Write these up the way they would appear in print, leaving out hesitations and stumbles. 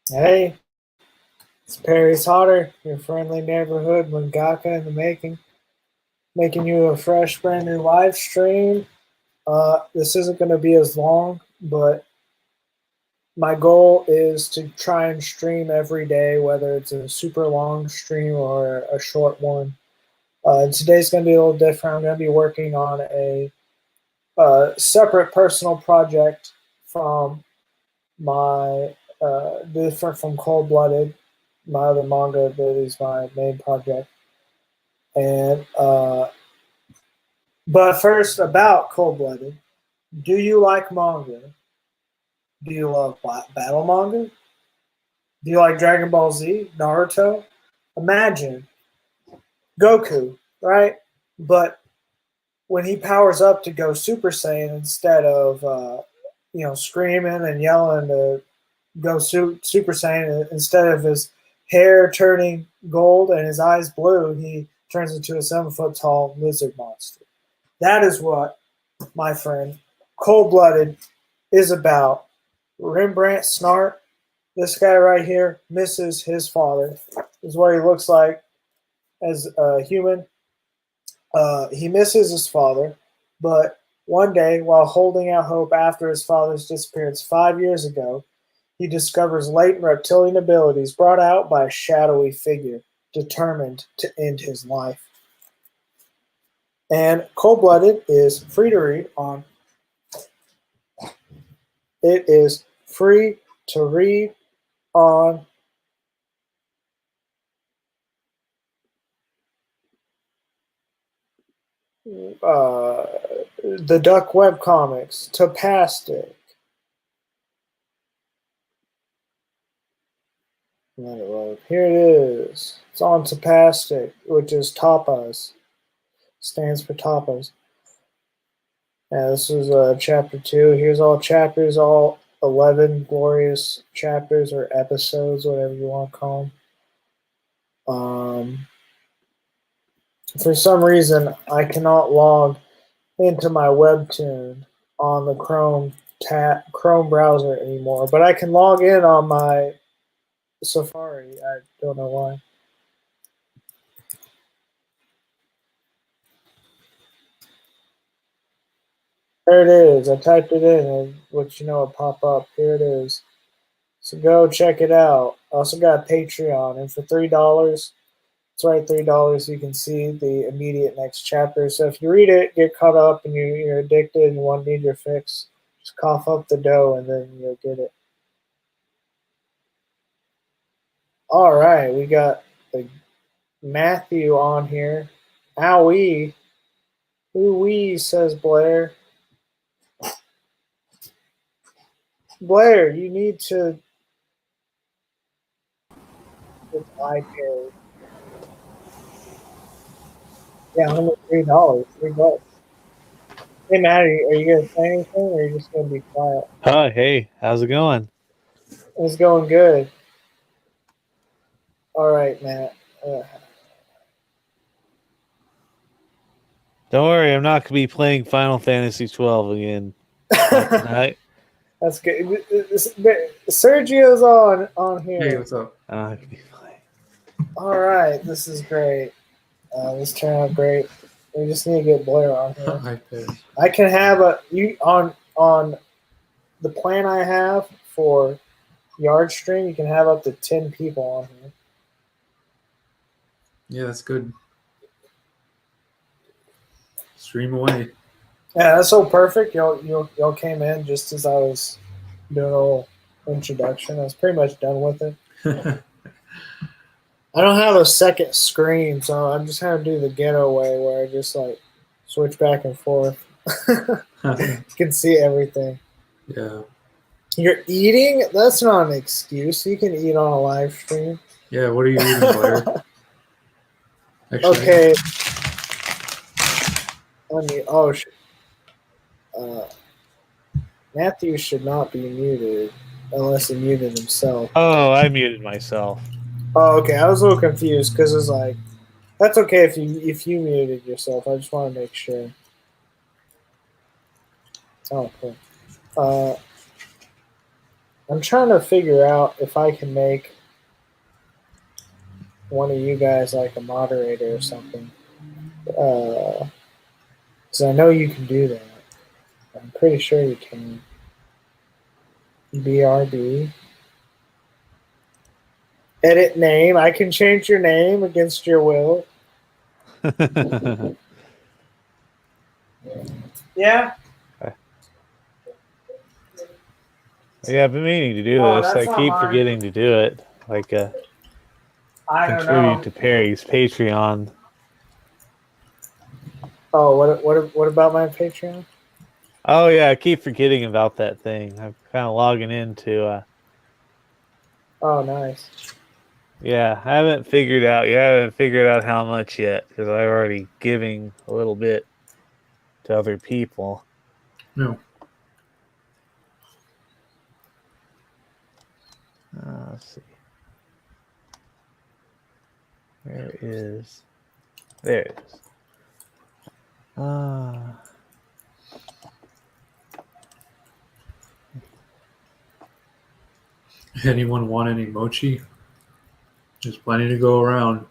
Hey, it's Perry's Hotter, your friendly neighborhood mangaka in the making you a fresh, brand new live stream. This isn't going to be as long, but my goal is to try and stream every day, whether it's a super long stream or a short one. Today's going to be a little different. I'm going to be working on a separate personal project from my different from Cold Blooded, my other manga that is my main project. And but first, about Cold Blooded, do you like manga? Do you love battle manga? Do you like Dragon Ball Z, Naruto? Imagine Goku, right? But when he powers up to go Super Saiyan, instead of screaming and yelling to go Super Saiyan, instead of his hair turning gold and his eyes blue, he turns into a 7 foot tall lizard monster. That is what, my friend, Cold Blooded is about. Rembrandt Snart, this guy right here, misses his father. This is what he looks like as a human. He misses his father, but one day, while holding out hope after his father's disappearance 5 years ago, he discovers latent reptilian abilities brought out by a shadowy figure determined to end his life. And Cold Blooded is free to read on. It is free to read on the Duck Web Comics, Tapastic. Here it is. It's on Tapastic, which is Tapas. Stands for Tapas. Yeah, this is chapter 2. Here's all chapters, all 11 glorious chapters or episodes, whatever you want to call them. For some reason, I cannot log into my Webtoon on the Chrome browser anymore, but I can log in on my Safari. I don't know why. There it is. I typed it in, and what you know, it pop up. Here it is. So go check it out. I also got a Patreon, and for $3, it's right $3. You can see the immediate next chapter. So if you read it, get caught up, and you're addicted, and you need your fix, just cough up the dough, and then you'll get it. All right, we got Matthew on here. Owie. Ooh-wee, says Blair. Blair, you need to get iPad. Yeah, only $3. $3. Hey, Matt, are you going to say anything, or are you just going to be quiet? Hi, hey, how's it going? It's going good. All right, Matt. Don't worry, I'm not going to be playing Final Fantasy 12 again. Not tonight. That's good. Sergio's on here. Hey, what's up? Not gonna be playing. All right, this is great. This turned out great. We just need to get Blair on here. Hi, Perry. I can have on the plan I have for Yard Stream. You can have up to 10 people on here. Yeah, that's good. Stream away. Yeah, that's so perfect. Y'all came in just as I was doing a little introduction. I was pretty much done with it. I don't have a second screen, so I'm just gonna do the ghetto way where I just like switch back and forth. You can see everything. Yeah. You're eating? That's not an excuse. You can eat on a live stream. Yeah, what are you eating, Blair? Actually, Okay. Matthew should not be muted unless he muted himself. Oh, I muted myself. Oh, okay. I was a little confused because it's like that's okay if you muted yourself. I just want to make sure. Oh, cool. I'm trying to figure out if I can make one of you guys like a moderator or something. Because I know you can do that. I'm pretty sure you can. BRB. Edit name. I can change your name against your will. Yeah. Yeah, I've been meaning to do Oh, this. that's I not keep mine. forgetting to do it. Like, I don't contribute know. to Perry's Patreon. Oh, what about my Patreon? Oh yeah, I keep forgetting about that thing. I'm kind of logging into. Oh, nice. Yeah, I haven't figured out. Yeah, I haven't figured out how much yet because I'm already giving a little bit to other people. No. Let's see. Where is? There it is. Anyone want any mochi? There's plenty to go around.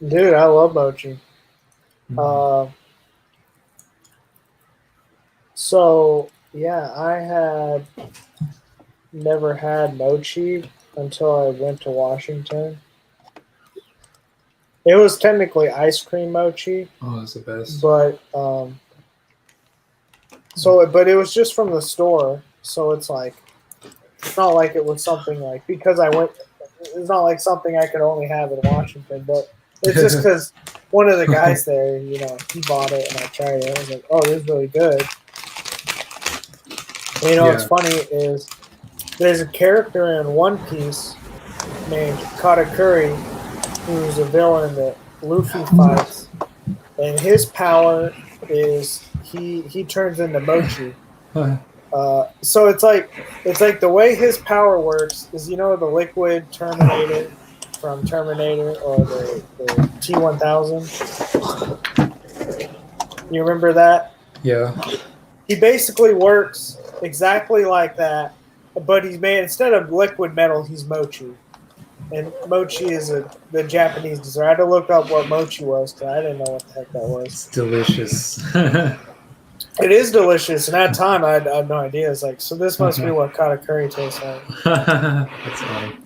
Dude, I love mochi. So yeah, I had never had mochi until I went to Washington. It was technically ice cream mochi, Oh, that's the best. but but it was just from the store, so it's like it's not like it was something like because I went. It's not like something I could only have in Washington, but it's just because one of the guys there, he bought it and I tried it. I was like, oh, this is really good. And what's funny is there's a character in One Piece named Katakuri who's a villain that Luffy fights, and his power is he turns into mochi. So it's like the way his power works is the liquid Terminator from Terminator or the T-1000. You remember that? Yeah. He basically works exactly like that, but he's made instead of liquid metal, he's mochi. And mochi is the Japanese dessert. I had to look up what mochi was because I didn't know what the heck that was. It's delicious. It is delicious, and at the time I had no idea. It's like, so this must be what katakuri tastes like. That's funny.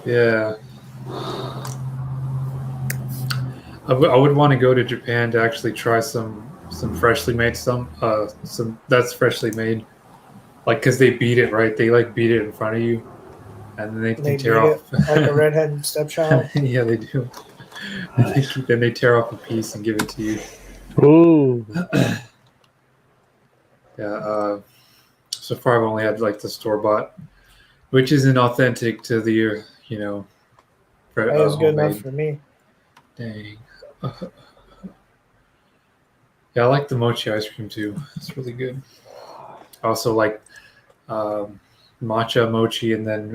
Yeah. I would want to go to Japan to actually try some freshly made some that's freshly made, like because they beat it right. They like beat it in front of you, and then they can tear off like a redhead stepchild. Yeah, they do. Then they tear off a piece and give it to you. Ooh. Yeah. So far, I've only had like the store bought, which isn't authentic to the That was good enough for me. Dang. Yeah, I like the mochi ice cream too. It's really good. I also like matcha mochi, and then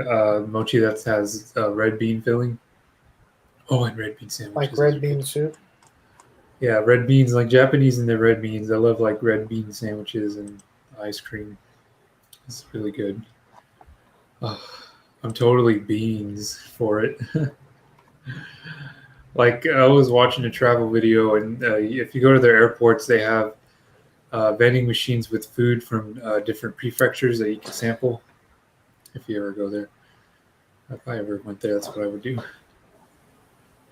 mochi that has red bean filling. Oh, and red bean sandwiches. Like red bean soup? Yeah, red beans, like Japanese and their red beans. I love like red bean sandwiches and ice cream. It's really good. I'm totally beans for it. Like I was watching a travel video, and if you go to their airports, they have vending machines with food from different prefectures that you can sample. If you ever go there, if I ever went there, that's what I would do.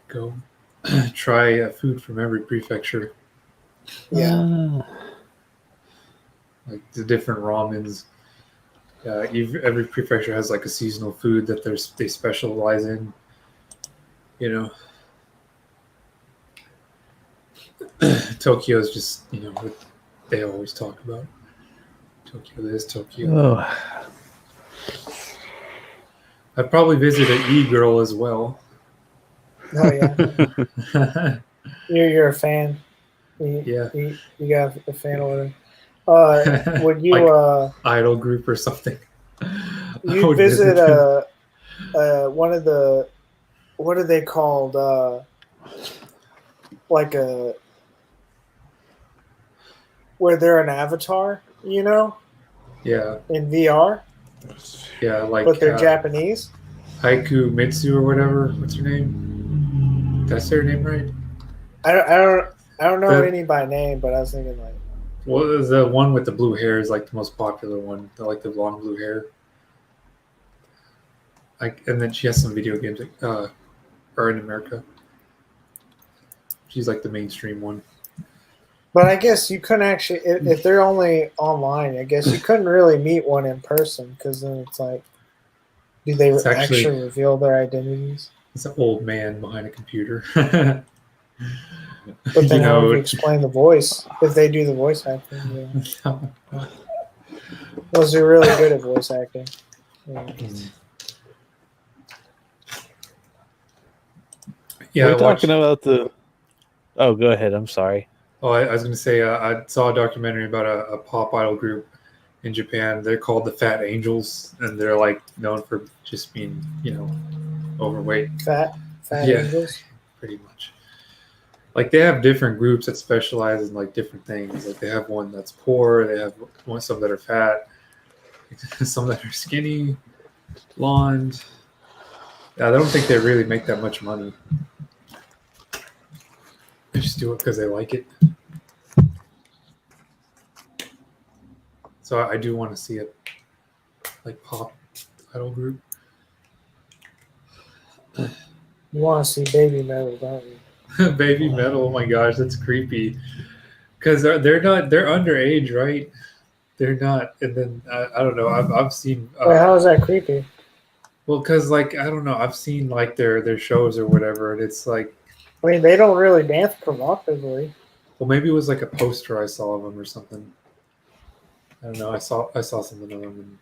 Go try food from every prefecture. Yeah, like the different ramens. Every prefecture has like a seasonal food that they specialize in. Tokyo is just what they always talk about. Tokyo this, Tokyo. Oh. I'd probably visit an e-girl as well. Oh yeah. You're a fan. Yeah. You got a fan order. Would you like idol group or something? You visit one of the what are they called? Like where they're an avatar, Yeah, in VR, yeah, like but they're Japanese. Haiku Mitsu or whatever. What's her name? Did I say her name right? I don't know The any by name, but I was thinking like well, the one with the blue hair is like the most popular one. The, like the long blue hair. And then she has some video games, or in America. She's like the mainstream one. but I guess you couldn't actually if they're only online. I guess you couldn't really meet one in person because then it's like, do they It's actually actually reveal their identities? it's an old man behind a computer. But You then how would you know, explain the voice if they do the voice acting? Yeah. Was he really good at voice acting? Yeah. yeah. I We're talking watched. about the. Oh, go ahead. I'm sorry. Oh, I was going to say I saw a documentary about a pop idol group in Japan. They're called the Fat Angels, and they're like known for just being, overweight. Fat Yeah, angels. pretty much. Like they have different groups that specialize in like different things. Like they have one that's poor. They have some that are fat, some that are skinny, blonde. Yeah, I don't think they really make that much money. They just do it because they like it. So I do want to see it, like pop idol group. You want to see baby metal, don't you? Baby metal. Oh my gosh, that's creepy. Because they're underage, right? They're not. And then I don't know. I've seen. Wait, how is that creepy? Well, because like I don't know. I've seen like their shows or whatever, and it's like, I mean, they don't really dance provocatively. well, maybe it was like a poster I saw of them or something. I don't know. I saw something of them in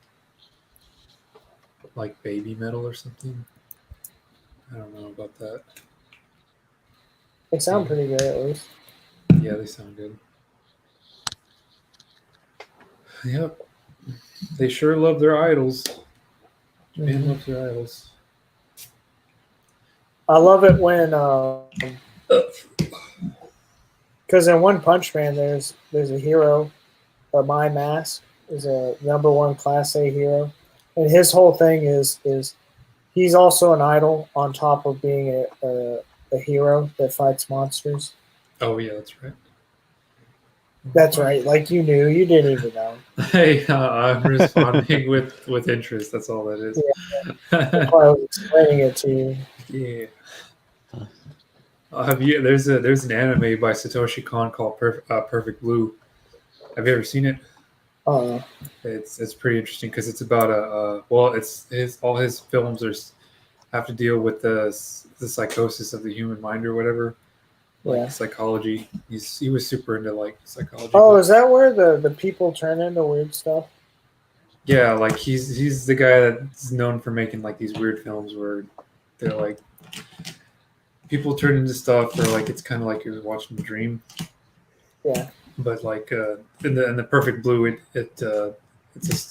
like baby metal or something. I don't know about that. They sound pretty good, at least. Yeah, they sound good. Yep. They sure love their idols. Japan loves their idols. I love it when, because in One Punch Man, there's a hero, My Mask is a #1 Class A hero, and his whole thing is he's also an idol on top of being a hero that fights monsters. Oh yeah, that's right. That's right. Like you knew, you didn't even know. Hey, I'm responding with interest. That's all that is. That's why I was explaining it to you. Yeah. Have you? There's an anime by Satoshi Kon called Perfect Blue. Have you ever seen it? It's pretty interesting because it's about all his films have to deal with the psychosis of the human mind or whatever, like psychology. He was super into like psychology. Oh, is that where the people turn into weird stuff? Yeah, like he's the guy that's known for making like these weird films where they're like people turn into stuff, or like it's kind of like you're watching a dream. Yeah. But like in the Perfect Blue, it's a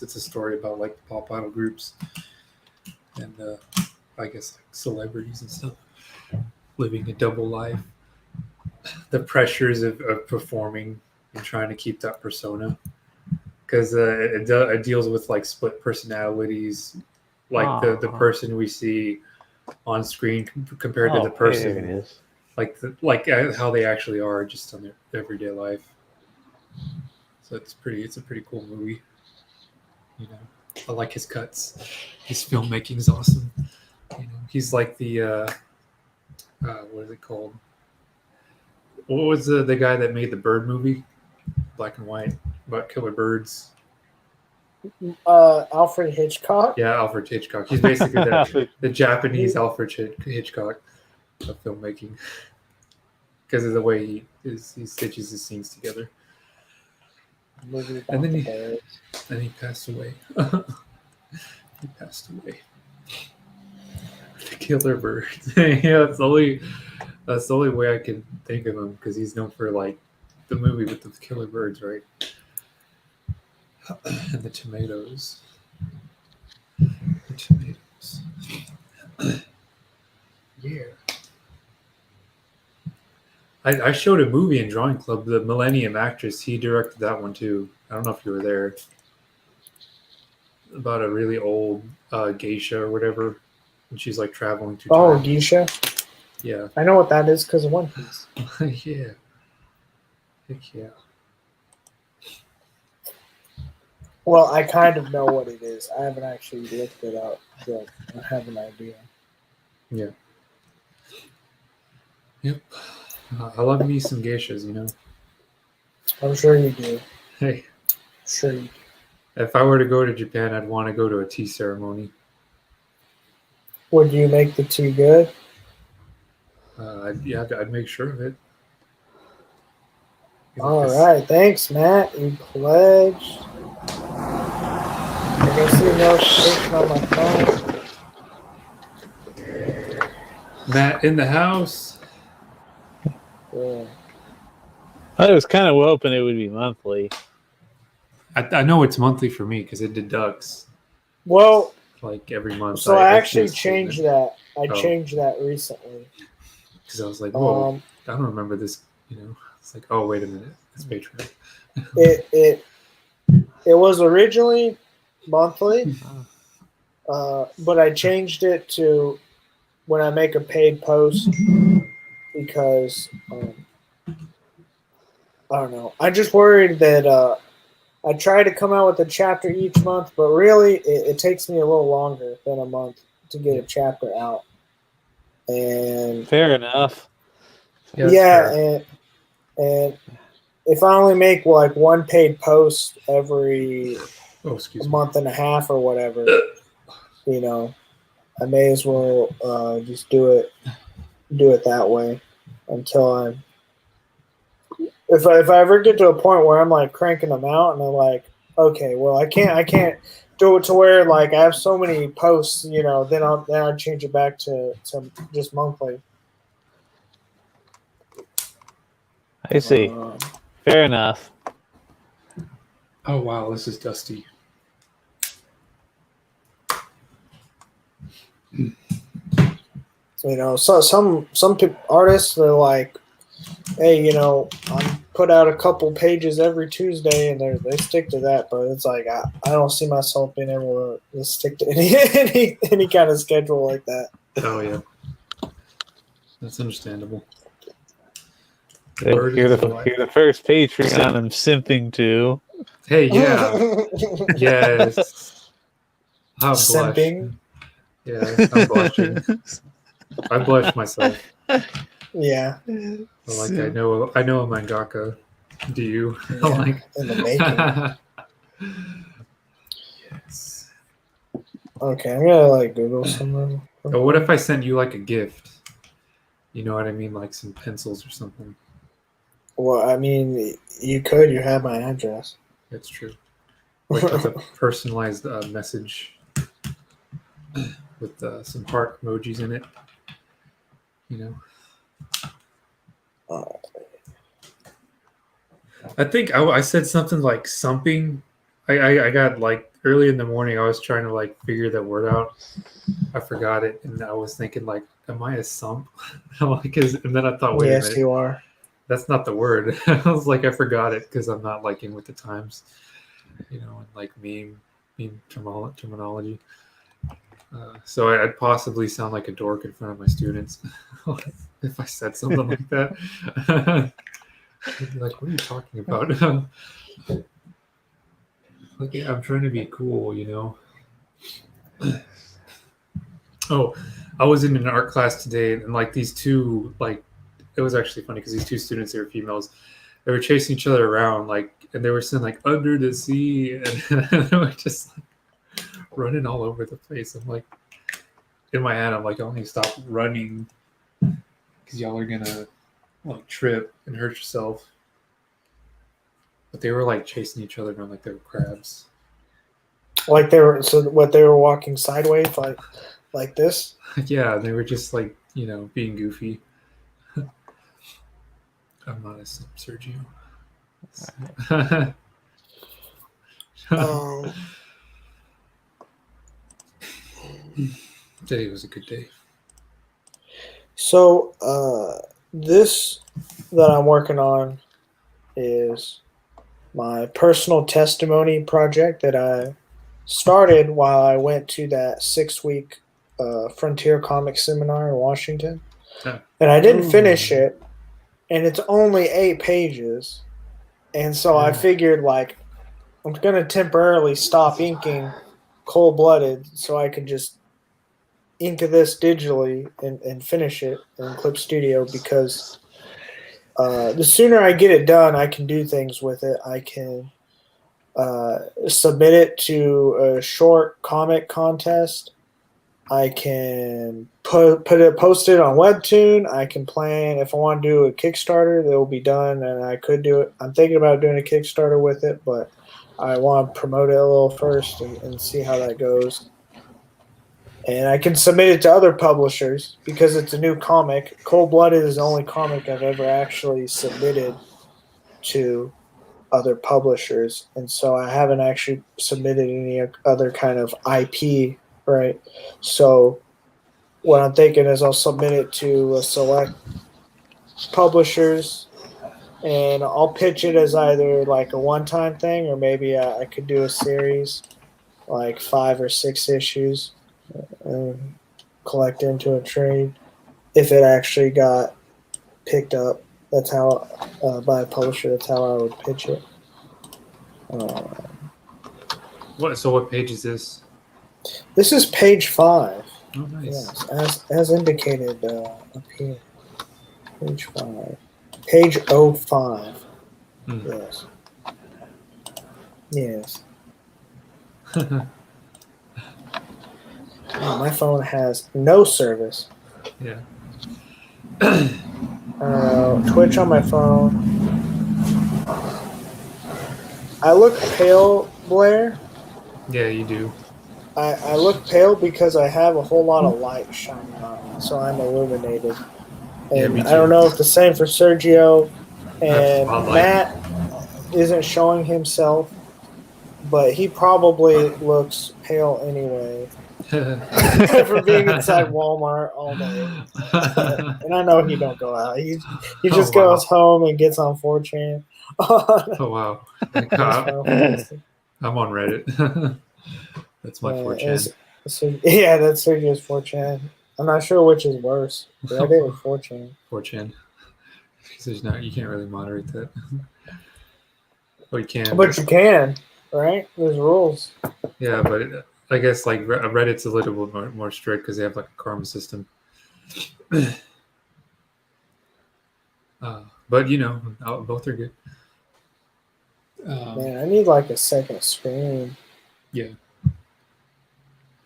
story about like the pop idol groups and I guess like celebrities and stuff living a double life, the pressures of performing and trying to keep that persona, because it deals with like split personalities, like the person we see on screen compared to the person, there it is. like how they actually are just on their everyday life. So it's a pretty cool movie. You know, I like his cuts. His filmmaking is awesome. You know, he's like the what is it called? What was the guy that made the Bird movie, black and white, about killer birds? Alfred Hitchcock. Yeah, Alfred Hitchcock. He's basically the Japanese Alfred Hitchcock of filmmaking, because of the way he stitches his scenes together. And then he passed away. He passed away. The killer bird. Yeah, that's the only way I can think of him, because he's known for like the movie with the killer birds, right? And the tomatoes. The tomatoes. Yeah. I showed a movie in drawing club, the Millennium Actress. He directed that one too. I don't know if you were there. about a really old geisha or whatever, and she's like traveling through Oh, time. geisha. Yeah. I know what that is because of One Piece. Yeah. Heck yeah. Well, I kind of know what it is. I haven't actually looked it up, but I have an idea. Yeah. Yep. I love me some geishas, you know. I'm sure you do. Hey, Sure you do. if I were to go to Japan, I'd want to go to a tea ceremony. Would you make the tea good? I'd make sure of it. All right. Thanks, Matt. You pledged. I can see a notification on my phone. Matt in the house. Yeah. I was kind of hoping it would be monthly. I know it's monthly for me because it deducts Well, like every month. so I actually changed that. I Oh. changed that recently. Because I was like, whoa, I don't remember this. You know, it's like, oh, wait a minute, it's Patreon. It was originally monthly, but I changed it to when I make a paid post because I don't know. I just worried that I try to come out with a chapter each month, but really it takes me a little longer than a month to get a chapter out. And Fair enough. yeah, and if I only make like one paid post every month and a half or whatever, you know, I may as well just do it that way until I'm. If I ever get to a point where I'm like cranking them out and I'm like, okay, well I can't do it to where like I have so many posts, you know, then I'll change it back to just monthly. I see. Fair enough. Oh wow, this is dusty. You know, so some artists they're like, hey, you know, I put out a couple pages every Tuesday, and they stick to that. But it's like I don't see myself being able to stick to any kind of schedule like that. Oh yeah, that's understandable. You're the first Patreon I'm simping to. Hey, yeah, yes. I'm simping. Yeah, I'm blushing. I blush myself. Yeah. Like I know a mangaka. Do you? Yeah, like in the making. Yes. Okay, I'm gonna like Google something. Oh, what if I sent you like a gift? You know what I mean, like some pencils or something. Well, I mean, you could. You have my address. That's true. Like with a personalized message with some heart emojis in it. You know. I think I said something like something. I got like early in the morning. I was trying to like figure that word out. I forgot it, and I was thinking like, "Am I a sump?" Like, and then I thought, "Wait a minute, yes, you are." That's not the word." I was like, I forgot it because I'm not like in with the times, you know, and like meme terminology. So I'd possibly sound like a dork in front of my students if I said something like that. They'd be like, what are you talking about? Like, I'm trying to be cool, you know. Oh, I was in an art class today, and like these two, like, it was actually funny because these two students, they were females, they were chasing each other around, like, and they were saying like under the sea, and they were just like running all over the place. I'm like, in my head, I'm like, I need to stop running because y'all are gonna like trip and hurt yourself. But they were like chasing each other around like they were crabs. Like they were they were walking sideways like this? Yeah, they were just like, you know, being goofy. I'm not a simp, Sergio. Today was a good day. So this that I'm working on is my personal testimony project that I started while I went to that 6-week Frontier Comic Seminar in Washington. Huh. And I didn't Ooh. finish it, and it's only 8 pages. And so I figured, like, I'm going to temporarily stop inking Cold Blooded so I can just ink this digitally and finish it in Clip Studio, because the sooner I get it done, I can do things with it. I can submit it to a short comic contest. I can post it on Webtoon. I can plan if I want to do a Kickstarter, that will be done, and I could do it. I'm thinking about doing a Kickstarter with it, but I want to promote it a little first and see how that goes. And I can submit it to other publishers because it's a new comic. Cold Blooded is the only comic I've ever actually submitted to other publishers, and so I haven't actually submitted any other kind of IP, right? So what I'm thinking is I'll submit it to a select publishers, and I'll pitch it as either like a one-time thing, or maybe I could do a series, like 5 or 6 issues, and collect into a trade if it actually got picked up. That's how by a publisher. That's how I would pitch it. So what page is this? This is page 5. Oh, nice. Yes, as indicated up here. Page 5. Page 05. Hmm. Yes. Yes. Oh, my phone has no service. Yeah. Twitch on my phone. I look pale, Blair. Yeah, you do. I look pale because I have a whole lot of light shining on me, so I'm illuminated. Yeah, And me I don't too. know if the same for Sergio, and Spotlight. Matt isn't showing himself, but he probably looks pale anyway for being inside Walmart all day. And I know he don't go out. He just wow. goes home and gets on 4chan. Oh wow. That's I'm on Reddit. That's my 4chan. yeah, that's Sergio's 4chan. I'm not sure which is worse. Reddit or 4chan. 4chan. Because you can't really moderate that. Well, you can. But you can, right? There's rules. Yeah, but I guess like Reddit's a little bit more strict because they have like a karma system. But both are good. Man, I need like a second screen. Yeah.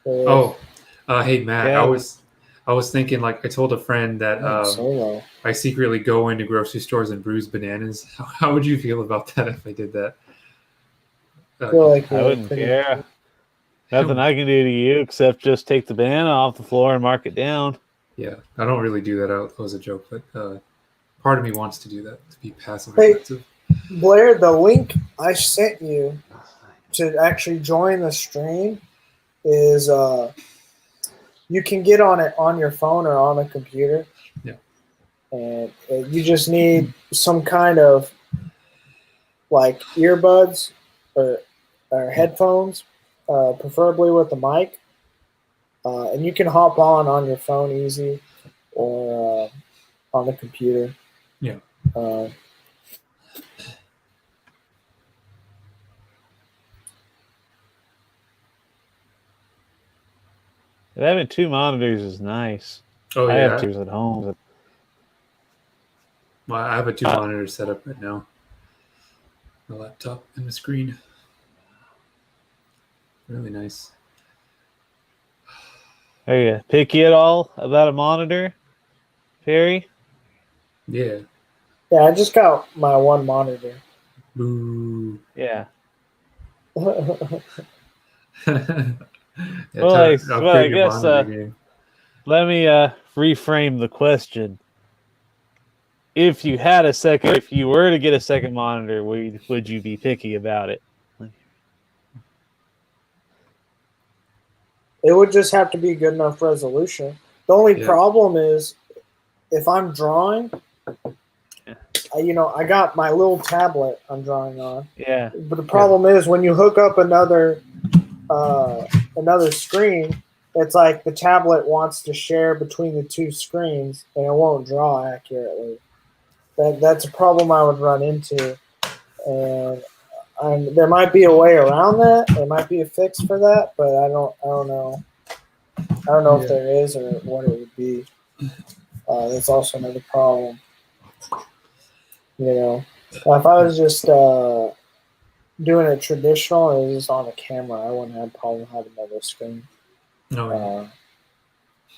Hey Matt, Yeah. I was thinking, like, I told a friend that Solo. I secretly go into grocery stores and bruise bananas. How would you feel about that if I did that? I feel like I wouldn't care. Nothing I can do to you except just take the banana off the floor and mark it down. Yeah, I don't really do that out as a joke, but part of me wants to do that, to be passive Hey. aggressive. Blair, the link I sent you to actually join the stream is you can get on it on your phone or on a computer. Yeah. And you just need some kind of like earbuds or headphones, preferably with a mic. And you can hop on your phone easy or on the computer. Yeah. Having 2 monitors is nice. Oh, I yeah. have 2 at home. Well, I have a 2 monitor setup right now. My laptop and the screen. Really nice. Are you picky at all about a monitor, Perry? Yeah. Yeah, I just got my 1 monitor. Boo. Yeah. Yeah, Well, I upgrade your guess monitor game. let me reframe the question. If you were to get a second monitor, would you be picky about it? It would just have to be good enough resolution. The only problem is if I'm drawing, I got my little tablet I'm drawing on. Yeah. But the problem is when you hook up another another screen, it's like the tablet wants to share between the two screens and it won't draw accurately. That's a problem I would run into, and there might be a way around that. There might be a fix for that, but I don't know. I don't know if there is or what it would be. That's also another problem. You know, if I was just doing it traditional and it was just on the camera, I wouldn't have a problem having another screen. No,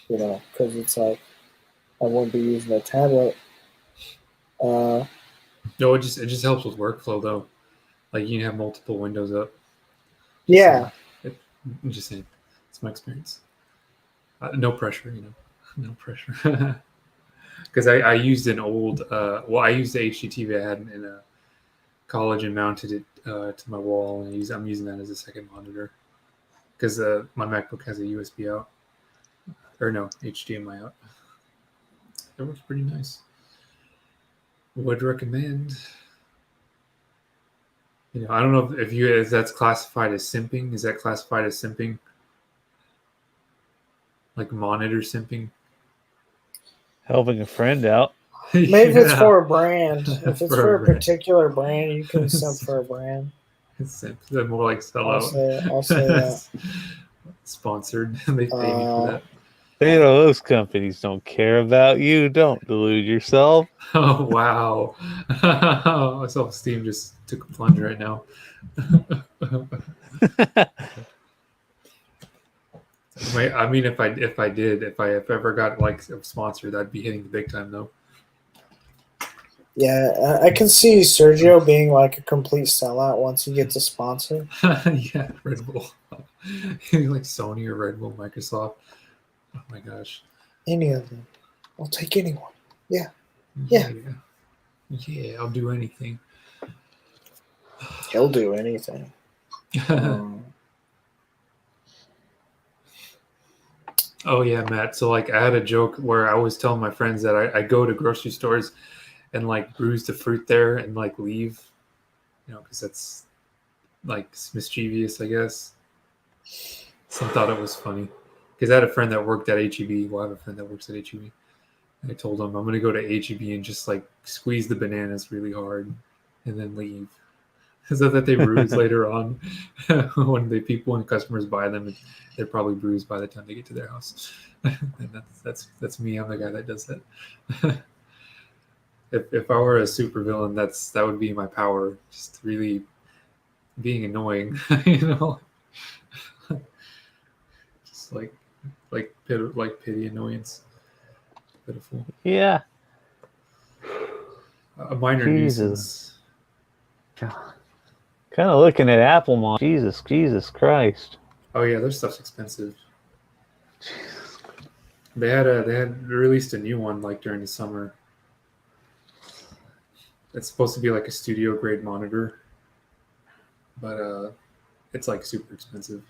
You know, because it's like I wouldn't be using a tablet. no, it just helps with workflow though. Like you can have multiple windows up. Yeah. I'm just saying, it's my experience. No pressure, no pressure. Because I used an old, I used the HDTV I had in a college and mounted it to my wall, and I'm using that as a second monitor. Because my MacBook has a USB out, or no, HDMI out. That works pretty nice. Would recommend. I don't know if that's classified as simping. Is that classified as simping? Like monitor simping? Helping a friend out. Maybe if it's for a brand. If it's for a brand. particular brand, you can simp for a brand. Simp. They're more like sellout. I'll say that. Sponsored. They pay me for that. Those companies don't care about you. Don't delude yourself. Oh, wow. My self-esteem just took a plunge right now. I mean, if I ever got like a sponsor, that'd be hitting the big time though. Yeah, I can see Sergio being like a complete sellout once he gets a sponsor. Yeah, Red Bull. Like Sony or Red Bull, Microsoft. Oh my gosh. Any of them. I'll take anyone. Yeah, I'll do anything. He'll do anything. Oh yeah, Matt. So like I had a joke where I always tell my friends that I go to grocery stores and like bruise the fruit there and like leave, because that's like mischievous, I guess. Some thought it was funny because I had a friend that worked at HEB. Well, I have a friend that works at HEB. And I told him I'm going to go to HEB and just like squeeze the bananas really hard and then leave. So that they bruise later on when customers buy them, they're probably bruised by the time they get to their house. And that's me. I'm the guy that does that. If I were a supervillain, that would be my power. Just really being annoying, Just like pity annoyance. Pitiful. Yeah. A minor nuisance. Kind of looking at Apple Mon. Jesus Christ. Oh yeah, their stuff's expensive. They had released a new one like during the summer. It's supposed to be like a studio grade monitor, but it's like super expensive.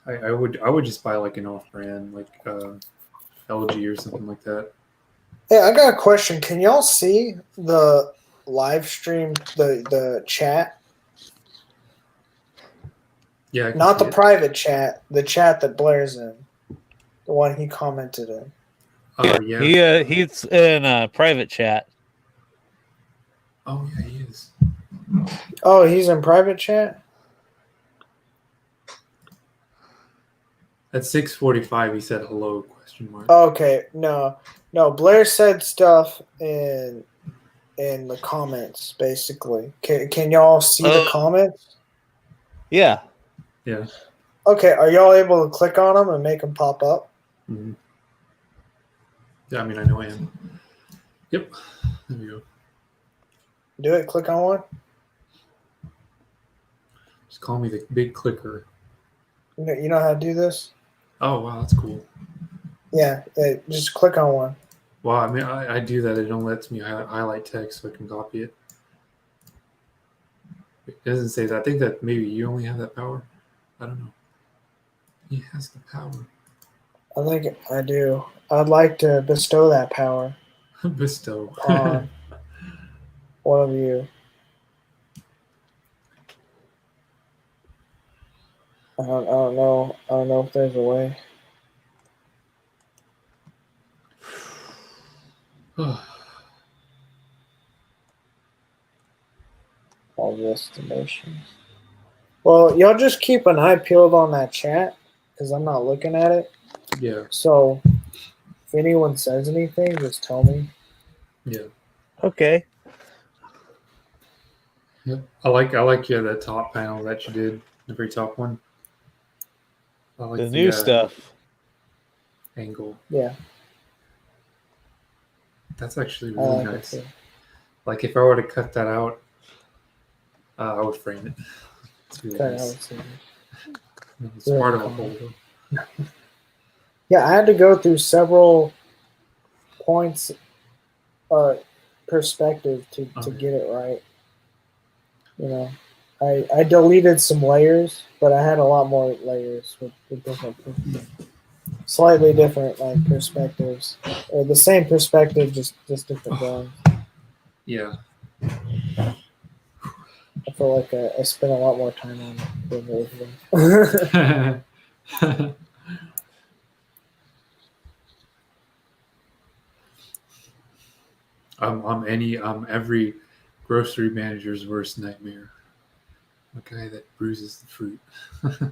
I would just buy like an off brand like LG or something like that. Hey, I got a question. Can y'all see the live stream, the chat? Yeah, not the private chat, the chat that Blair's in, the one he commented in. Yeah. He's in a private chat. Oh yeah, he is. Oh, he's in private chat? At 6:45, he said hello, question mark. Okay, no, Blair said stuff in the comments, basically. Can y'all see the comments? Yeah. Yeah. Okay, are y'all able to click on them and make them pop up? Mm-hmm. Yeah, I mean, I know I am. Yep. There we go. Do it. Click on one. Just call me the big clicker. You know how to do this? Oh, wow, that's cool. Yeah, just click on one. Wow, I mean, I do that. It don't let me highlight text so I can copy it. It doesn't say that. I think that maybe you only have that power. I don't know. He has the power. I think I do. I'd like to bestow that power. Bestow. On one of you. don't know. I don't know if there's a way. All the estimations. Well, y'all just keep an eye peeled on that chat because I'm not looking at it. Yeah. So if anyone says anything, just tell me. Yeah. Okay. Yep. I like the top panel that you did, the very top one. I like The new stuff. angle. Yeah, That's actually I really like nice. it too. Like if I were to cut that out, I would frame it. It's really Cut nice. out scissors. It's Really part of a cool. whole. Though. Yeah, I had to go through several points, perspective to Okay. get it right. You know, I deleted some layers, but I had a lot more layers with different, slightly different like perspectives, or the same perspective, just different drawings. Yeah. I feel like I spent a lot more time on it than both of them. I'm every grocery manager's worst nightmare. A guy that bruises the fruit. I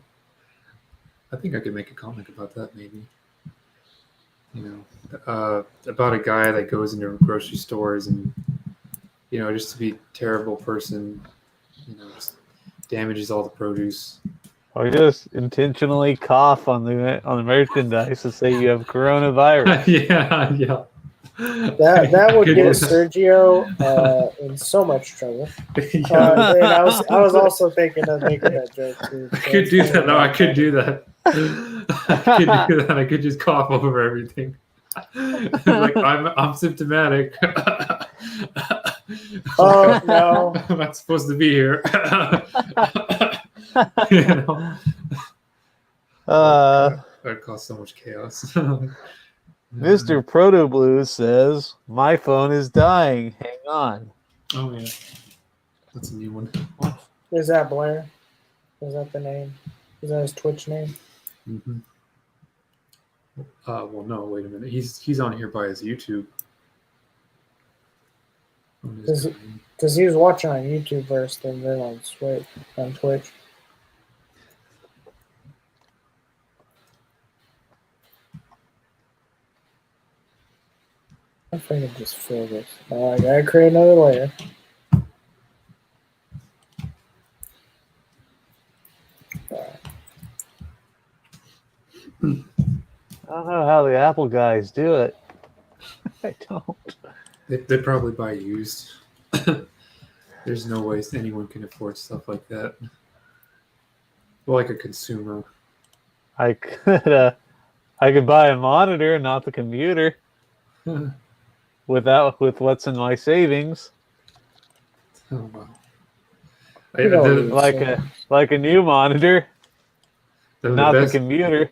think I could make a comic about that, maybe. About a guy that goes into grocery stores and, just to be a terrible person, just damages all the produce. Or just intentionally cough on the merchandise to say you have coronavirus. Yeah. That would Could get do Sergio in so much trouble. Yeah. And I was also thinking of making that joke too. I could do that. No, I could do that. I could do that. I could just cough over everything. Like I'm symptomatic. Oh no! I'm not supposed to be here. That'd cause so much chaos. Mr. Proto Blues says, "My phone is dying. Hang on." Oh yeah, that's a new one. Is that Blair? Is that the name? Is that his Twitch name? Mm-hmm. Well, no. Wait a minute. He's on here by his YouTube. Because he was watching on YouTube first, and then on Twitch. I think I just fill this. Oh, I gotta create another layer. I don't know how the Apple guys do it. I don't. They probably buy used. There's no way anyone can afford stuff like that. Well, like a consumer. I could buy a monitor, not the computer, with what's in my savings. Oh wow. Like a new monitor, not the computer.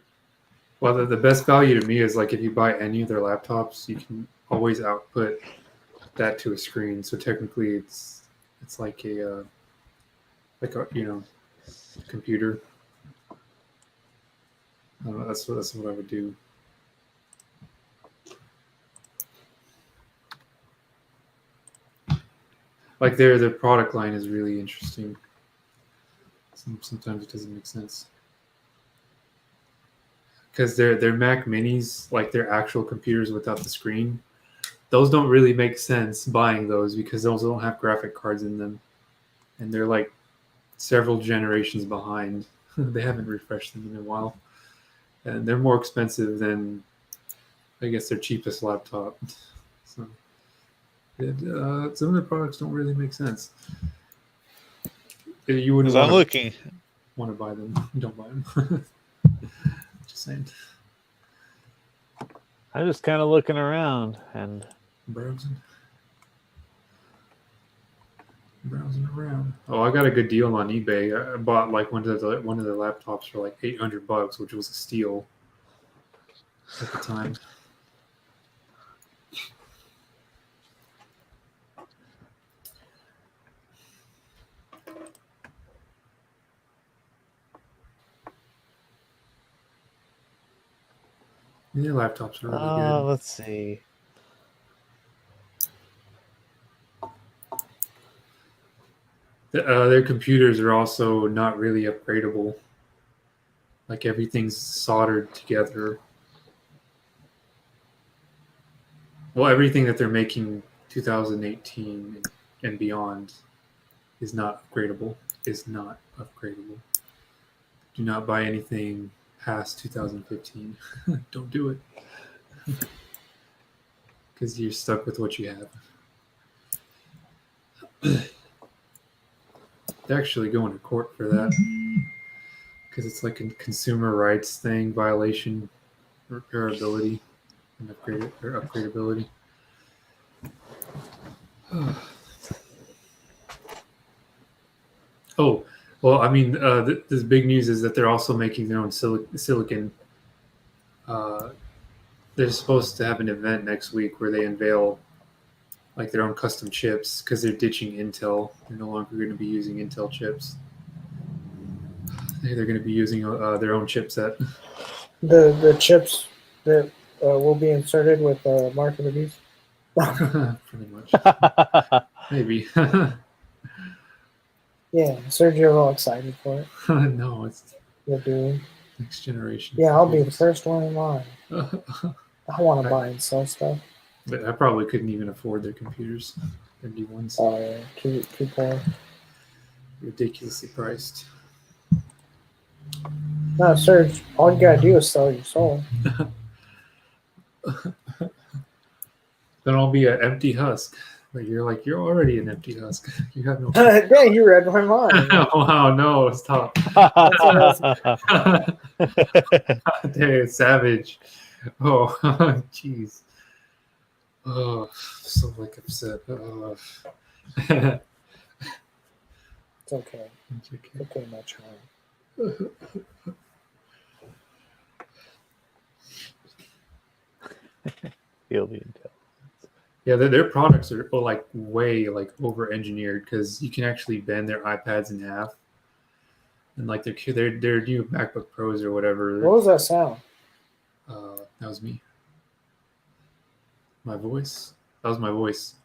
Well, the best value to me is like if you buy any of their laptops, you can always output that to a screen. So technically, it's like a computer. That's what I would do. Like their product line is really interesting. Sometimes it doesn't make sense. Because their Mac Minis, like their actual computers without the screen, those don't really make sense buying those because those don't have graphic cards in them, and they're like several generations behind. They haven't refreshed them in a while, and they're more expensive than, I guess, their cheapest laptop. So some of the products don't really make sense. You wouldn't want to buy them. Don't buy them. Just saying. I'm just kind of looking around and browsing around. Oh, I got a good deal on eBay. I bought like one of the laptops for like $800, which was a steal at the time. Yeah, laptops are really good. Let's see. Their computers are also not really upgradable. Like everything's soldered together. Well, everything that they're making 2018 and beyond is not upgradable. Is not upgradable. Do not buy anything past 2015. Don't do it. Because you're stuck with what you have. They're actually going to court for that. Because it's like a consumer rights thing, violation, repairability, and upgradability. Oh, well, I mean, this big news is that they're also making their own silicon. They're supposed to have an event next week where they unveil like their own custom chips because they're ditching Intel. They're no longer going to be using Intel chips. They're going to be using their own chipset. The chips that will be inserted with Mark of the Beast. Pretty much. Maybe. Yeah, Sergio all excited for it. No, it's They're doing. next generation. Yeah, I'll be the first one in line. But I want to buy and sell stuff. I probably couldn't even afford their computers. Their new ones. Too poor. Ridiculously priced. No, Serge, all you gotta do is sell your soul. Then I'll be an empty husk. But you're already an empty husk. You have no. Dang, you read my mind. Wow, no, stop. Dang, savage. Oh, jeez. Oh, so like upset. Oh. It's okay. It's okay. It's okay, my child. Feel the intel. Yeah, their products are like way like over engineered because you can actually bend their iPads in half, and like their new MacBook Pros or whatever. What was that sound? That was me. My voice. That was my voice.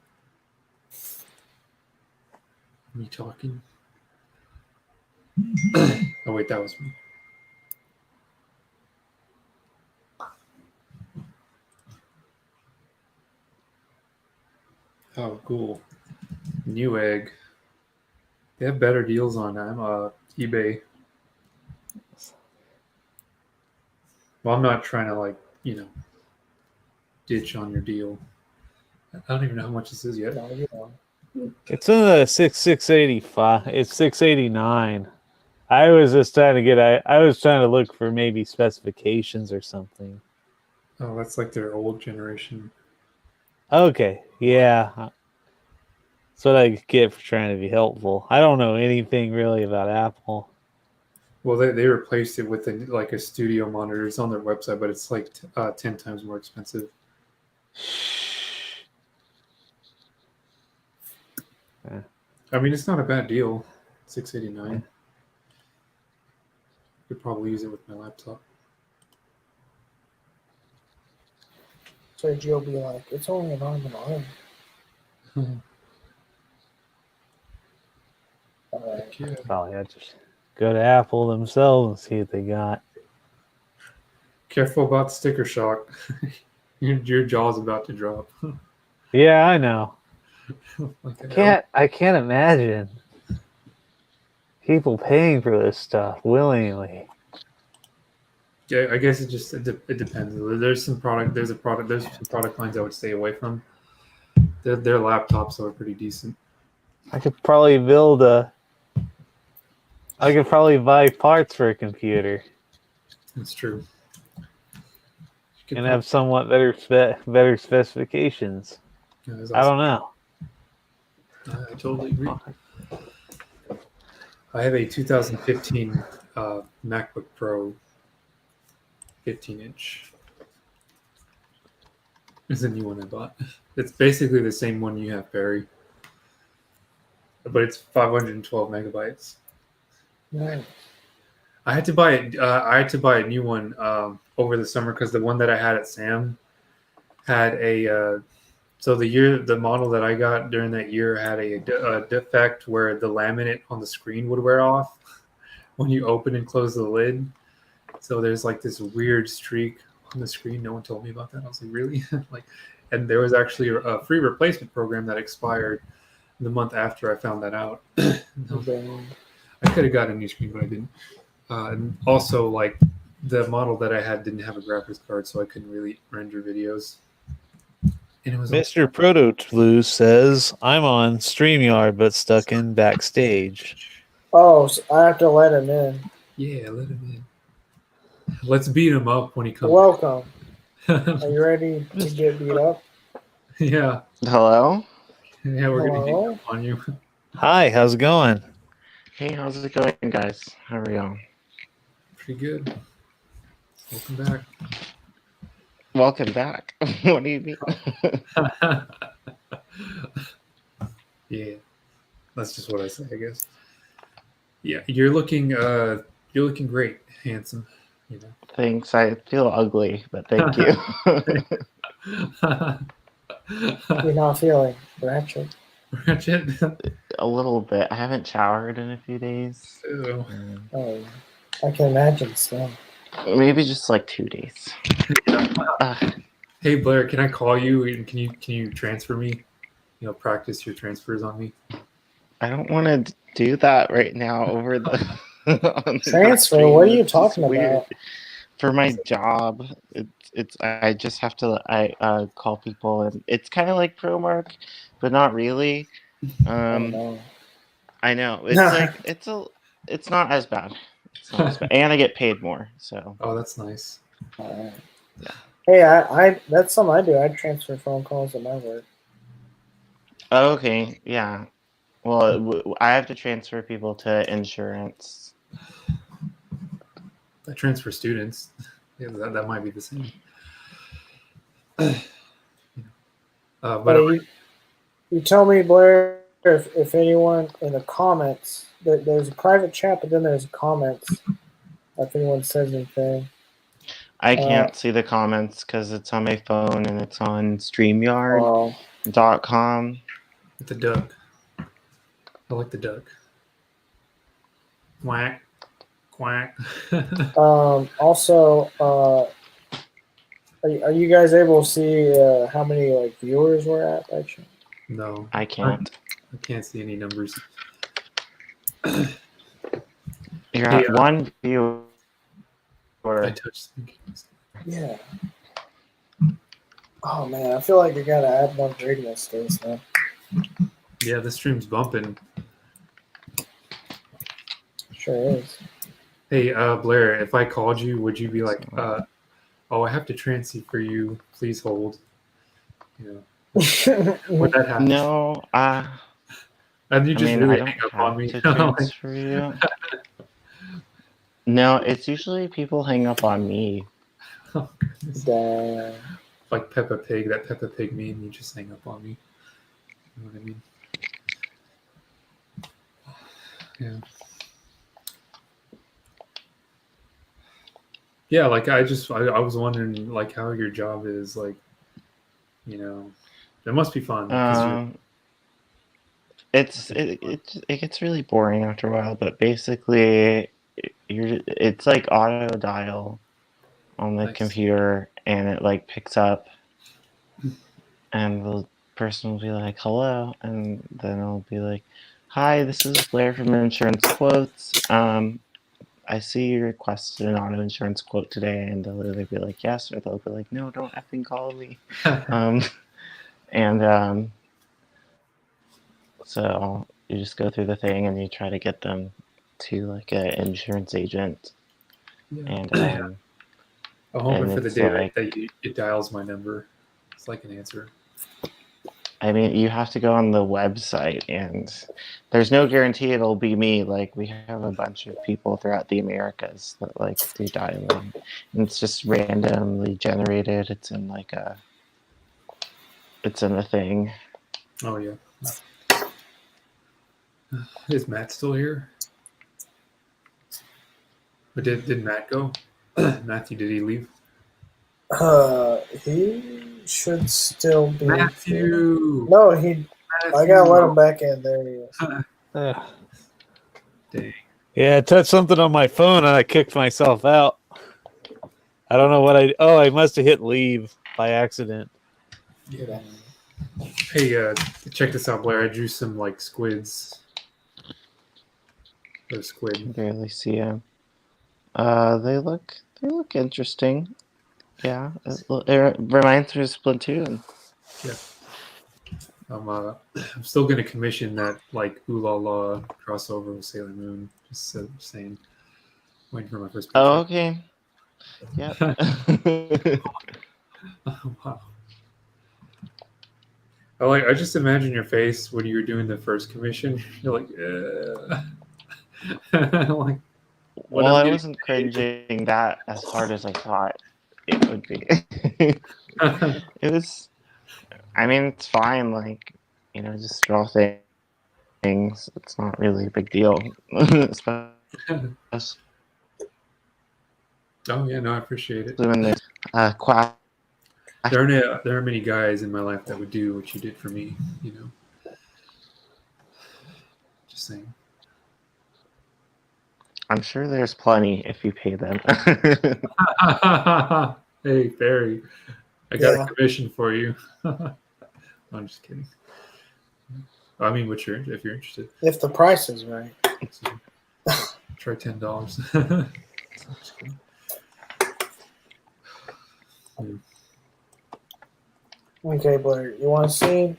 Me talking. Oh wait, that was me. Oh, cool. Newegg. They have better deals on eBay. Well, I'm not trying to ditch on your deal. I don't even know how much this is yet. No, you know. It's in the 685. It's 689. I was just trying to get. I was trying to look for maybe specifications or something. Oh, that's like their old generation. Okay, yeah. That's what I get for trying to be helpful. I don't know anything really about Apple. Well, they replaced it with a studio monitor. It's on their website, but it's like 10 times more expensive. Yeah. I mean, it's not a bad deal. $689. Could probably use it with my laptop. Sergio will be like, it's only an arm and a leg. All right. Yeah. Probably I just go to Apple themselves and see what they got. Careful about sticker shock. Your jaw's about to drop. Yeah, I know. Like I can't imagine people paying for this stuff willingly. Yeah, I guess it depends. There's some product lines I would stay away from. Their laptops are pretty decent. I could probably buy parts for a computer That's true. and have somewhat better specifications. I don't know. I totally agree. I have a 2015 MacBook Pro 15-inch. It's a new one I bought. It's basically the same one you have, Barry. But it's 512 megabytes. Right. I had to buy it. I had to buy a new one over the summer because the one that I had at Sam had a so the model that I got during that year had a defect where the laminate on the screen would wear off when you open and close the lid. So there's like this weird streak on the screen. No one told me about that. I was like, really? Like, and there was actually a free replacement program that expired the month after I found that out. I could have got a new screen, but I didn't. And also, like, the model that I had didn't have a graphics card, so I couldn't really render videos. And it was Mr. Prototlu says, I'm on StreamYard but stuck in backstage. Oh, so I have to let him in. Yeah, let him in. Let's beat him up when he comes. Welcome. Are you ready to get beat up? Yeah. Hello? Yeah, we're going to Hello? hang up on you. Hi, how's it going? Hey, how's it going, guys? How are y'all? Pretty good. Welcome back. Welcome back. What do you mean? Yeah. That's just what I say, I guess. Yeah, you're looking great, handsome, you know. Thanks. I feel ugly, but thank you. You're not feeling ratchet. Ratchet. A little bit. I haven't showered in a few days. Ew. Oh, I can imagine so. Maybe just like 2 days. Hey Blair, can I call you and can you transfer me? You know, practice your transfers on me. I don't want to do that right now over the on the Transfer? stream. What are you It's talking just weird. about? For my job, it's I just have to call people, and it's kind of like ProMark, but not really. Oh no. I know it's like it's not as bad. It's not as bad, and I get paid more. So Oh, that's nice. Alright. Yeah. Hey, I that's something I do. I transfer phone calls at my work. okay, yeah. Well, I have to transfer people to insurance. I transfer students. Yeah, that might be the same. But Hey, you tell me, Blair, if anyone in the comments, there's a private chat, but then there's comments. If anyone says anything. I can't see the comments because it's on my phone and it's on StreamYard.com. with the duck. I like the duck. Quack. Quack. Also, are you guys able to see how many like viewers we're at? Actually, No. I can't. I can't see any numbers. You're at one viewer. I touched things. yeah. Oh man, I feel like I gotta add more radio stations now. Yeah, the stream's bumping. Sure is. Hey, Blair, if I called you, would you be like, oh, I have to transfer you. Please hold. You know, would that happen? No, And you just I really don't hang up have on me. to transfer you. No, it's usually people hang up on me. Oh, goodness. Damn. Like Peppa Pig, that Peppa Pig meme, you just hang up on me. You know what I mean? Yeah. Yeah, like I was wondering like how your job is, like, you know, it must be fun. 'Cause It gets really boring after a while, but basically it's like auto dial on the Nice. computer, and it like picks up, and the person will be like, hello, and then I'll be like, hi, this is Blair from Insurance Quotes. I see you requested an auto insurance quote today, and they'll either be like yes, or they'll be like, no, don't effing call me. So you just go through the thing and you try to get them to like an insurance agent, yeah. and I'm hoping and for the it's day like, that it dials my number. It's like an answer. I mean, you have to go on the website, and there's no guarantee it'll be me. Like, we have a bunch of people throughout the Americas that like do dialing, and it's just randomly generated. It's in a thing. Oh yeah. Is Matt still here? Or did Matt go? Matthew, did he leave? He should still be. Matthew. No, I gotta let him back in. There he is. Uh, Dang. yeah, I touched something on my phone and I kicked myself out. I don't know what I must have hit leave by accident. Yeah. Hey, check this out, Blair. I drew some like squids. Or I can squid. barely see them. They look interesting. Yeah, it reminds me of Splatoon. Yeah. I'm still gonna commission that like ooh la la crossover with Sailor Moon. Just saying. Waiting for my first picture. Oh, okay. Yep. Wow. I just imagine your face when you were doing the first commission. You're like, like what Well, I'm I getting wasn't cringing that as hard as I thought it would be. It was. I mean, it's fine. Like, just draw things. It's not really a big deal. Especially Oh yeah, no, I appreciate it. when there's quack. There are many guys in my life that would do what you did for me. Just saying. I'm sure there's plenty if you pay them. Hey Barry, I got Yeah. a commission for you. I'm just kidding. I mean, if you're interested, If the price is right. so, try $10. Okay, Blair, you want to see?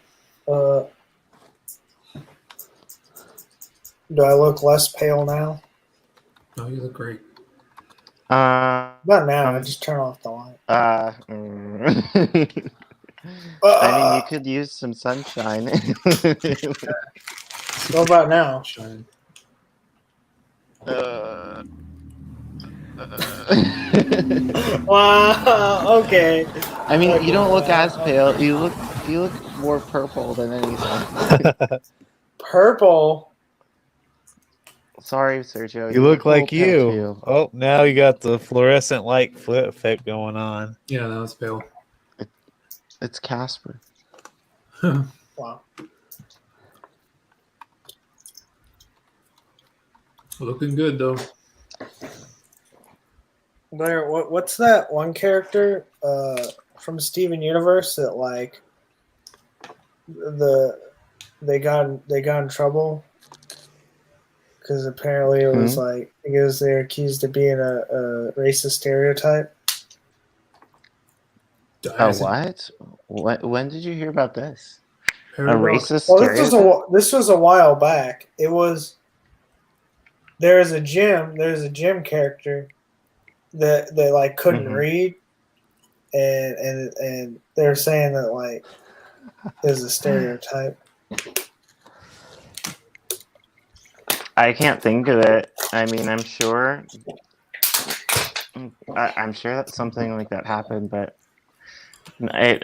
Do I look less pale now? Oh, you look great. Not now. I just turn off the light. I mean, you could use some sunshine. What about now? Shine. Wow. Okay. I mean, Okay, you don't look as okay. pale. You look more purple than anything. Purple. Sorry, Sergio. You look a little like pale you. too. Oh, now you got the fluorescent light flip effect going on. Yeah, that was pale. It's Casper. Wow. Looking good though. Blair, what's that one character from Steven Universe that like they got in trouble because apparently it was like because they're accused of being a racist stereotype. A what? When did you hear about this? Paradox. A racist Well, stereotype? this was a while back. It was there's a gym character that they like couldn't read, and they're saying that like is a stereotype. I can't think of it. I mean, I'm sure that something like that happened, but I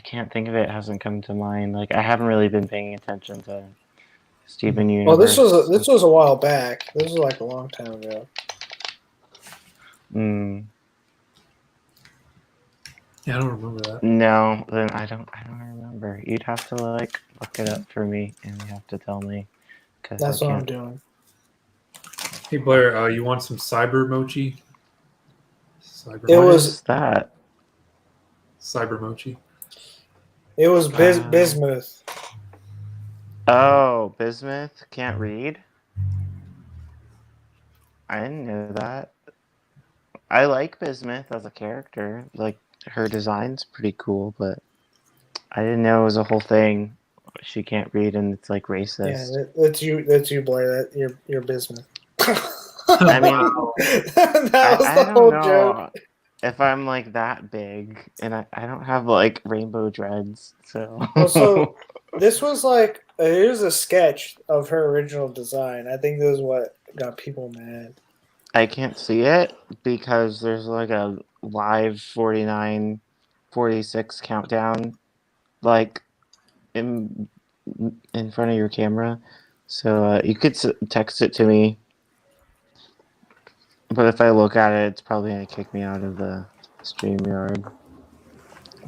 can't think of it. It hasn't come to mind. Like, I haven't really been paying attention to Steven Well, Universe. this was a while back. This was like a long time ago. Yeah, I don't remember that. No, then I don't remember. You'd have to like look it up for me, and you have to tell me. That's what I'm doing. Hey Blair, you want some cyber mochi? It was that. Cyber mochi. It was bismuth. Oh, bismuth can't read. I didn't know that. I like Bismuth as a character. Like, her design's pretty cool, but I didn't know it was a whole thing. She can't read, and it's like racist. Yeah, that's you, Blair. You're bismuth. I mean, that was I the whole don't know joke. if I'm like that big, and I don't have like rainbow dreads, so. Well, so this was like here's a sketch of her original design. I think this is what got people mad. I can't see it because there's like a live 49, 46 countdown, like in front of your camera. So you could text it to me, but if I look at it, it's probably gonna kick me out of the StreamYard.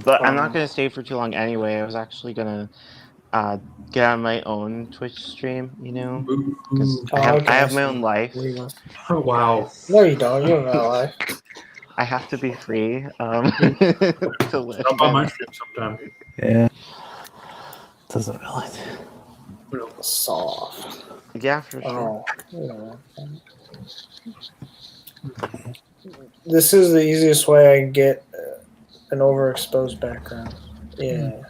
But I'm not gonna stay for too long anyway. I was actually gonna get on my own Twitch stream, because Boo. I have okay, my so own life. we must- Oh, wow. No, you don't. You don't know life. I have to be free to live. Stop on my stream sometime. Yeah. Doesn't really. You know. Soft. Yeah, for sure. Oh, yeah. This is the easiest way I can get an overexposed background. Yeah.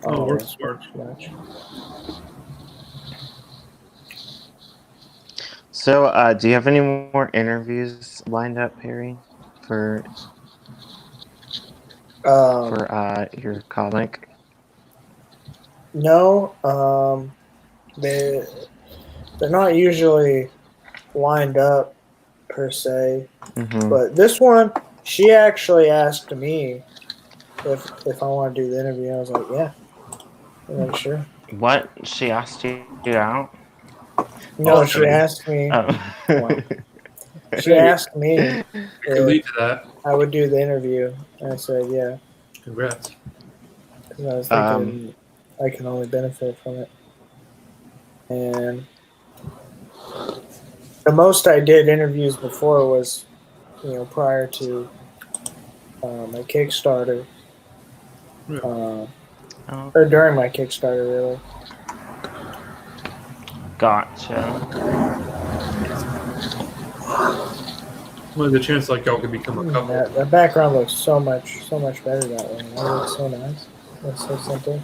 Oh, Oh, works, that's works. much. So, do you have any more interviews lined up, Perry, for your comic? No, they're not usually lined up per se, Mm-hmm. but this one, she actually asked me if I want to do the interview. I was like, yeah, sure. What? She asked you out? No, Oh, she okay. asked me. Oh. Well, she asked me You can lead if to that. I would do the interview, and I said yeah, Congrats. because I was thinking I can only benefit from it. And the most I did interviews before was, prior to my Kickstarter, Oh, or during my Kickstarter, really. gotcha. Well, the chance like y'all could become a couple. That background looks so much better that way. It looks so nice. It's so simple.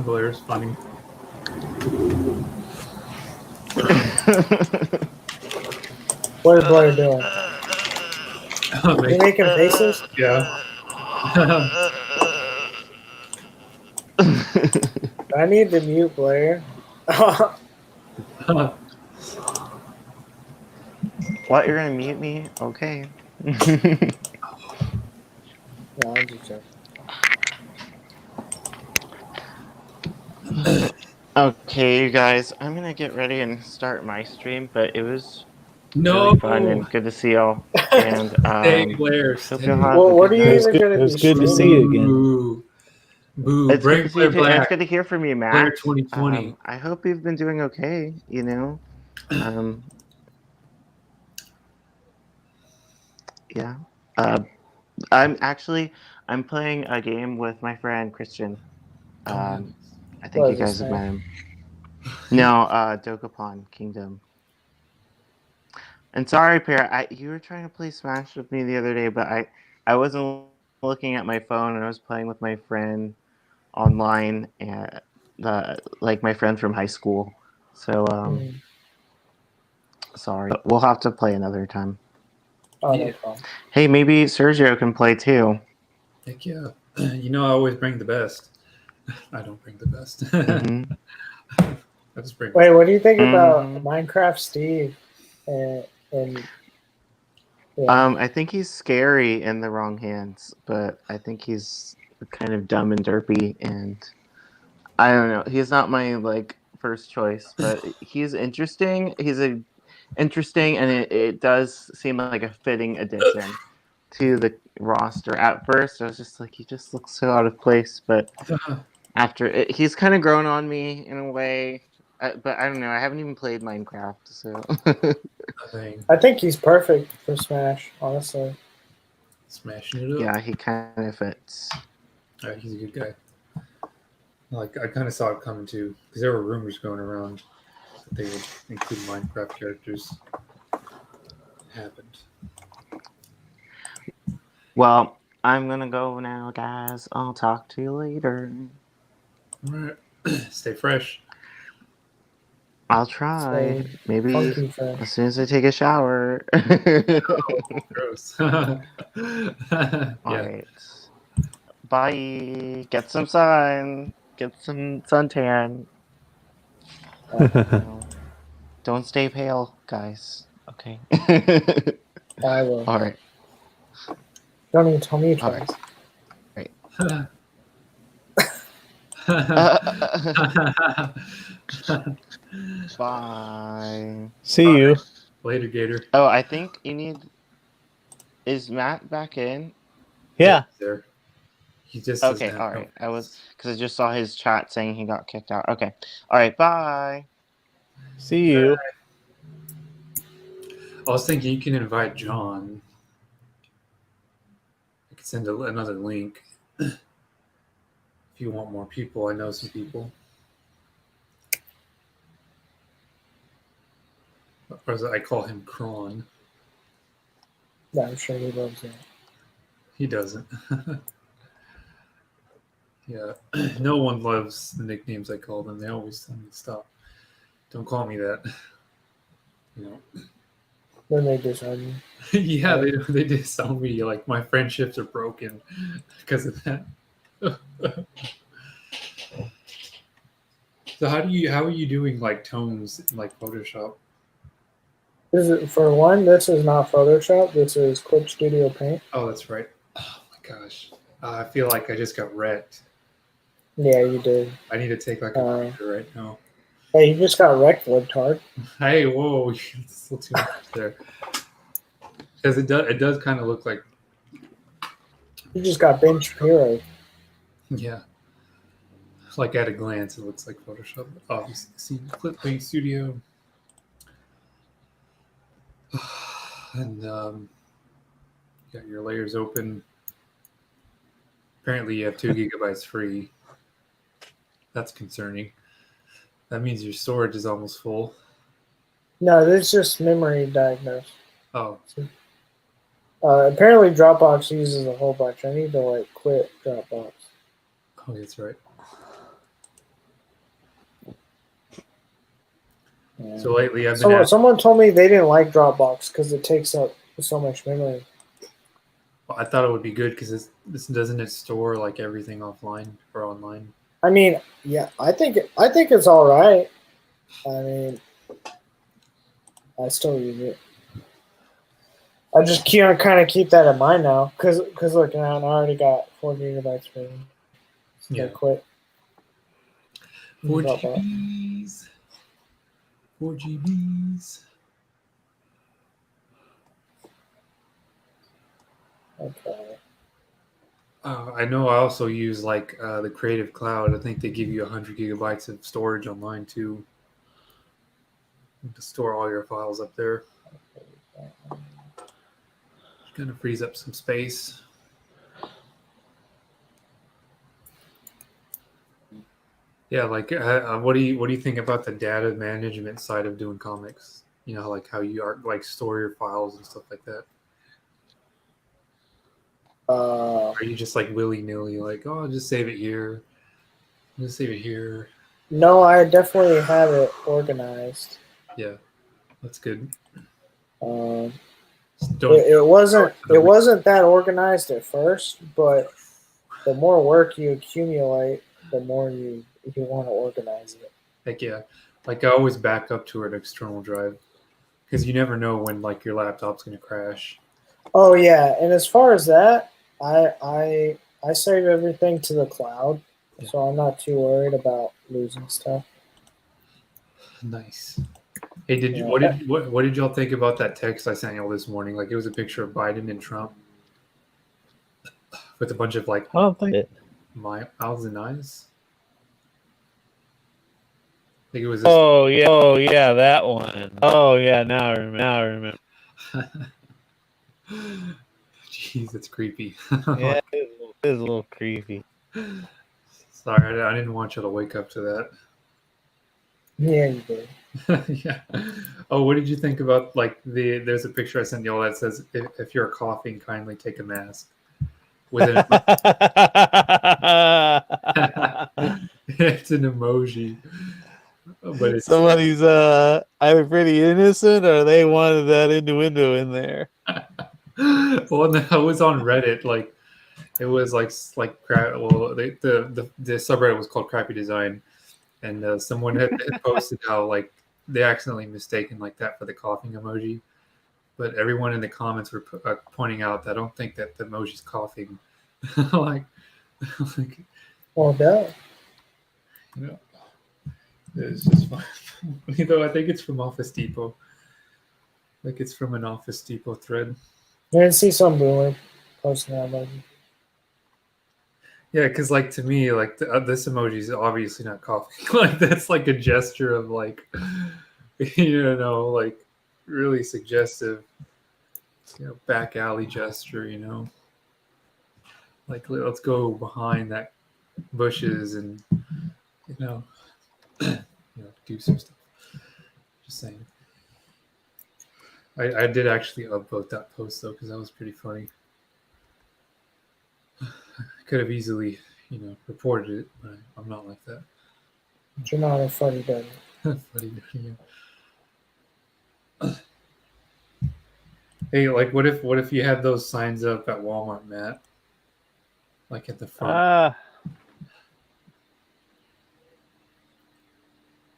Blair's funny. What is Blair doing? You Make- making faces? yeah. I need to mute Blair. What? You're gonna mute me? Okay. No, I'm just joking. Okay, you guys, I'm gonna get ready and start my stream, but it was No. really fun and good to see y'all. And Stay, Blair. hope Stay. you'll have Well, a what good are you night. even going to It be was good to streaming? see you again. Boo. Boo. It's Bring good to see you Blair too, and it's back. good to hear from you, Matt. Blair 2020. I hope you've been doing okay. Yeah. I'm playing a game with my friend Christian. I think What you is guys this have name? met him. No, Dokapon Kingdom. And sorry, Pear, you were trying to play Smash with me the other day, but I wasn't looking at my phone, and I was playing with my friend online, and my friend from high school. So sorry, but we'll have to play another time. Oh, Yeah. no problem. Hey, maybe Sergio can play too. Heck yeah. You know I always bring the best. I don't bring the best. Mhm. I just bring Wait, what do you think about Mhm. Minecraft Steve? And yeah. I think he's scary in the wrong hands, but I think he's kind of dumb and derpy, and I don't know. He's not my first choice, but he's interesting. Interesting, and it does seem like a fitting addition to the roster. At first, I was just like, he just looks so out of place, but after he's kind of grown on me in a way. But I don't know. I haven't even played Minecraft, so. nothing. I think he's perfect for Smash, honestly. Smashing it up. Yeah, he kind of fits. He's a good guy. Like I kind of saw it coming too, because there were rumors going around that they would include Minecraft characters. Happened. Well, I'm gonna go now, guys. I'll talk to you later. All right. Stay fresh. I'll try. Stay Maybe funky fresh. as soon as I take a shower. Gross. All Yeah. right. Bye. Get some sun. Get some suntan. Don't stay pale, guys. Okay. I will. All right. Don't even tell me All twice. Bye. See you. Later, Gator. Oh, I think you need. Is Matt back in? Yeah. He's there. He just doesn't Okay, have all no right. I was face. because I just saw his chat saying he got kicked out. Okay, all right. Bye. See you. I was thinking you can invite John. I could send another link if you want more people. I know some people. Or as I call him Kron. Yeah, I'm sure he loves that. He doesn't. Yeah. No one loves the nicknames I call them. They always tell me to stop. Don't call me that. You know. Then they disown you. Yeah, they disown me. Like my friendships are broken because of that. So how are you doing like tones in like Photoshop? For one, this is not Photoshop. This is Clip Studio Paint. Oh, that's right. Oh my gosh. I feel like I just got wrecked. Yeah, you did. I need to take like a breather right now. Hey, you just got wrecked, libtard. Hey, whoa, it's still too much there. Because it does kind of look like, You just got Ben Shapiro. yeah. Like at a glance, it looks like Photoshop. Obviously, see Clip Paint Studio. And you got your layers open. Apparently, you have 2 gigabytes free. That's concerning. That means your storage is almost full. No, this is just memory diagnosed. Oh, Apparently, Dropbox uses a whole bunch. I need to like quit Dropbox. oh, that's right. Yeah. So lately, I've been Someone told me they didn't like Dropbox because it takes up so much memory. I thought it would be good because this doesn't it store like everything offline or online. I mean, yeah, I think it's all right. I mean, I still use it. I just kind of keep that in mind now, because look, now I already got 4 gigabytes for me. So Yeah. I quit. 4 Dropbox. GBs. 4 GBs. Okay. I know. I also use like the Creative Cloud. I think they give you 100 gigabytes of storage online too, to store all your files up there. Kind of frees up some space. Yeah, like what do you think about the data management side of doing comics? You know, like how you are like store your files and stuff like that. Are you just like willy nilly, like, oh, I'll just save it here, just save it here? No, I definitely have it organized. Yeah, that's good. It Don't wasn't that organized at first, but the more work you accumulate, the more you want to organize it. Heck yeah, like I always back up to an external drive because you never know when like your laptop's gonna crash. Oh yeah, and as far as that, I save everything to the cloud, Yeah. so I'm not too worried about losing stuff. Nice. Hey, what did y'all think about that text I sent y'all this morning? Like it was a picture of Biden and Trump with a bunch of like I don't think it. mouths and eyes. I think it was. Oh yeah, that one. Oh yeah, now I remember. Jeez, that's creepy. Yeah, it is a little creepy. Sorry, I didn't want you to wake up to that. Yeah, you did. Yeah. Oh, what did you think about like there's a picture I sent y'all that says if you're coughing, kindly take a mask. With an it's an emoji. But it's somebody's either pretty innocent or they wanted that innuendo in there. well, no, it was on Reddit. Like it was like well, the subreddit was called Crappy Design, and someone had posted how like they accidentally mistaken like that for the coughing emoji, but everyone in the comments were pointing out that I don't think that the emoji's coughing. like Well, duh. you know, it's just fun. You know, I think it's from Office Depot. Like it's from an Office Depot thread. You didn't see some boomer posting that emoji. Yeah, because like to me, like this emoji is obviously not coughing. Like that's like a gesture of like, like really suggestive, back alley gesture. Like let's go behind that bushes and do some stuff. Just saying. I did actually upvote that post though because that was pretty funny. I could have easily, reported it, but I'm not like that. But you're not a funny duddy. Funny, Hey, like what if you had those signs up at Walmart, Matt? Like at the front.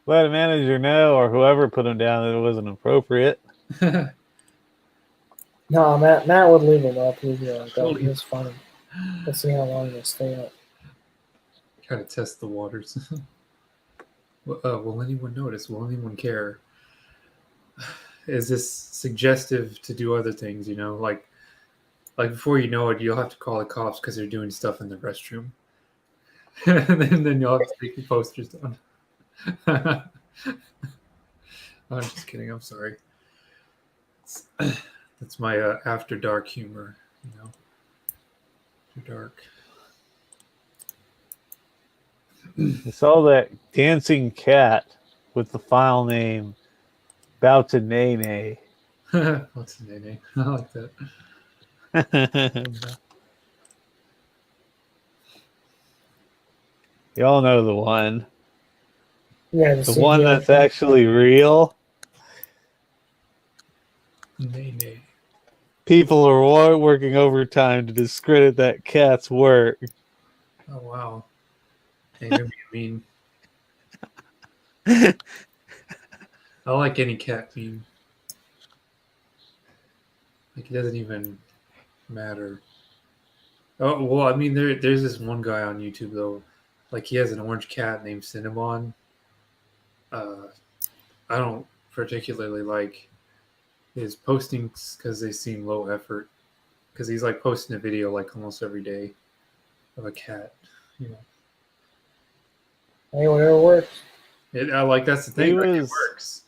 Let a manager know or whoever put them down that it wasn't appropriate. No, Matt would leave it up. He'd be like, oh, Totally. it's funny. Let's see how long it'll stay up. Try to test the waters. Will anyone notice? Will anyone care? Is this suggestive to do other things? Like before you know it, you'll have to call the cops because they're doing stuff in the restroom, and then you'll have to take your posters down. I'm just kidding. I'm sorry. That's my after dark humor. After dark. I saw that dancing cat with the file name Bouta Nene. What's his name? I like that. Y'all know the one. Yeah, The one that's actually real. Nene. People are working overtime to discredit that cat's work. Oh wow. Hey, maybe mean. I like any cat meme. Like it doesn't even matter. Oh well, I mean there's this one guy on YouTube though. Like he has an orange cat named Cinnamon. I don't particularly like his postings because they seem low effort. Because he's like posting a video like almost every day of a cat. Hey, whatever works. That's the thing. Like, it was- works.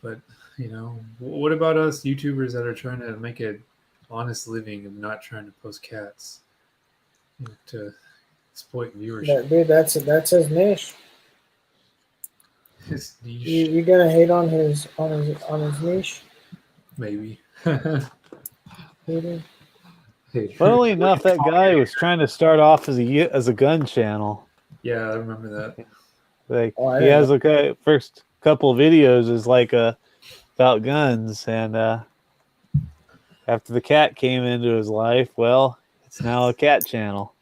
But what about us YouTubers that are trying to make an honest living and not trying to post cats to exploit viewership? Dude, that's his niche. His niche, You gonna hate on his niche? maybe. Maybe. Hey, Funnily enough, that guy was trying to start off as a gun channel. Yeah, I remember that. Like Oh, I he didn't has first couple of videos is like about guns, and after the cat came into his life, well, it's now a cat channel.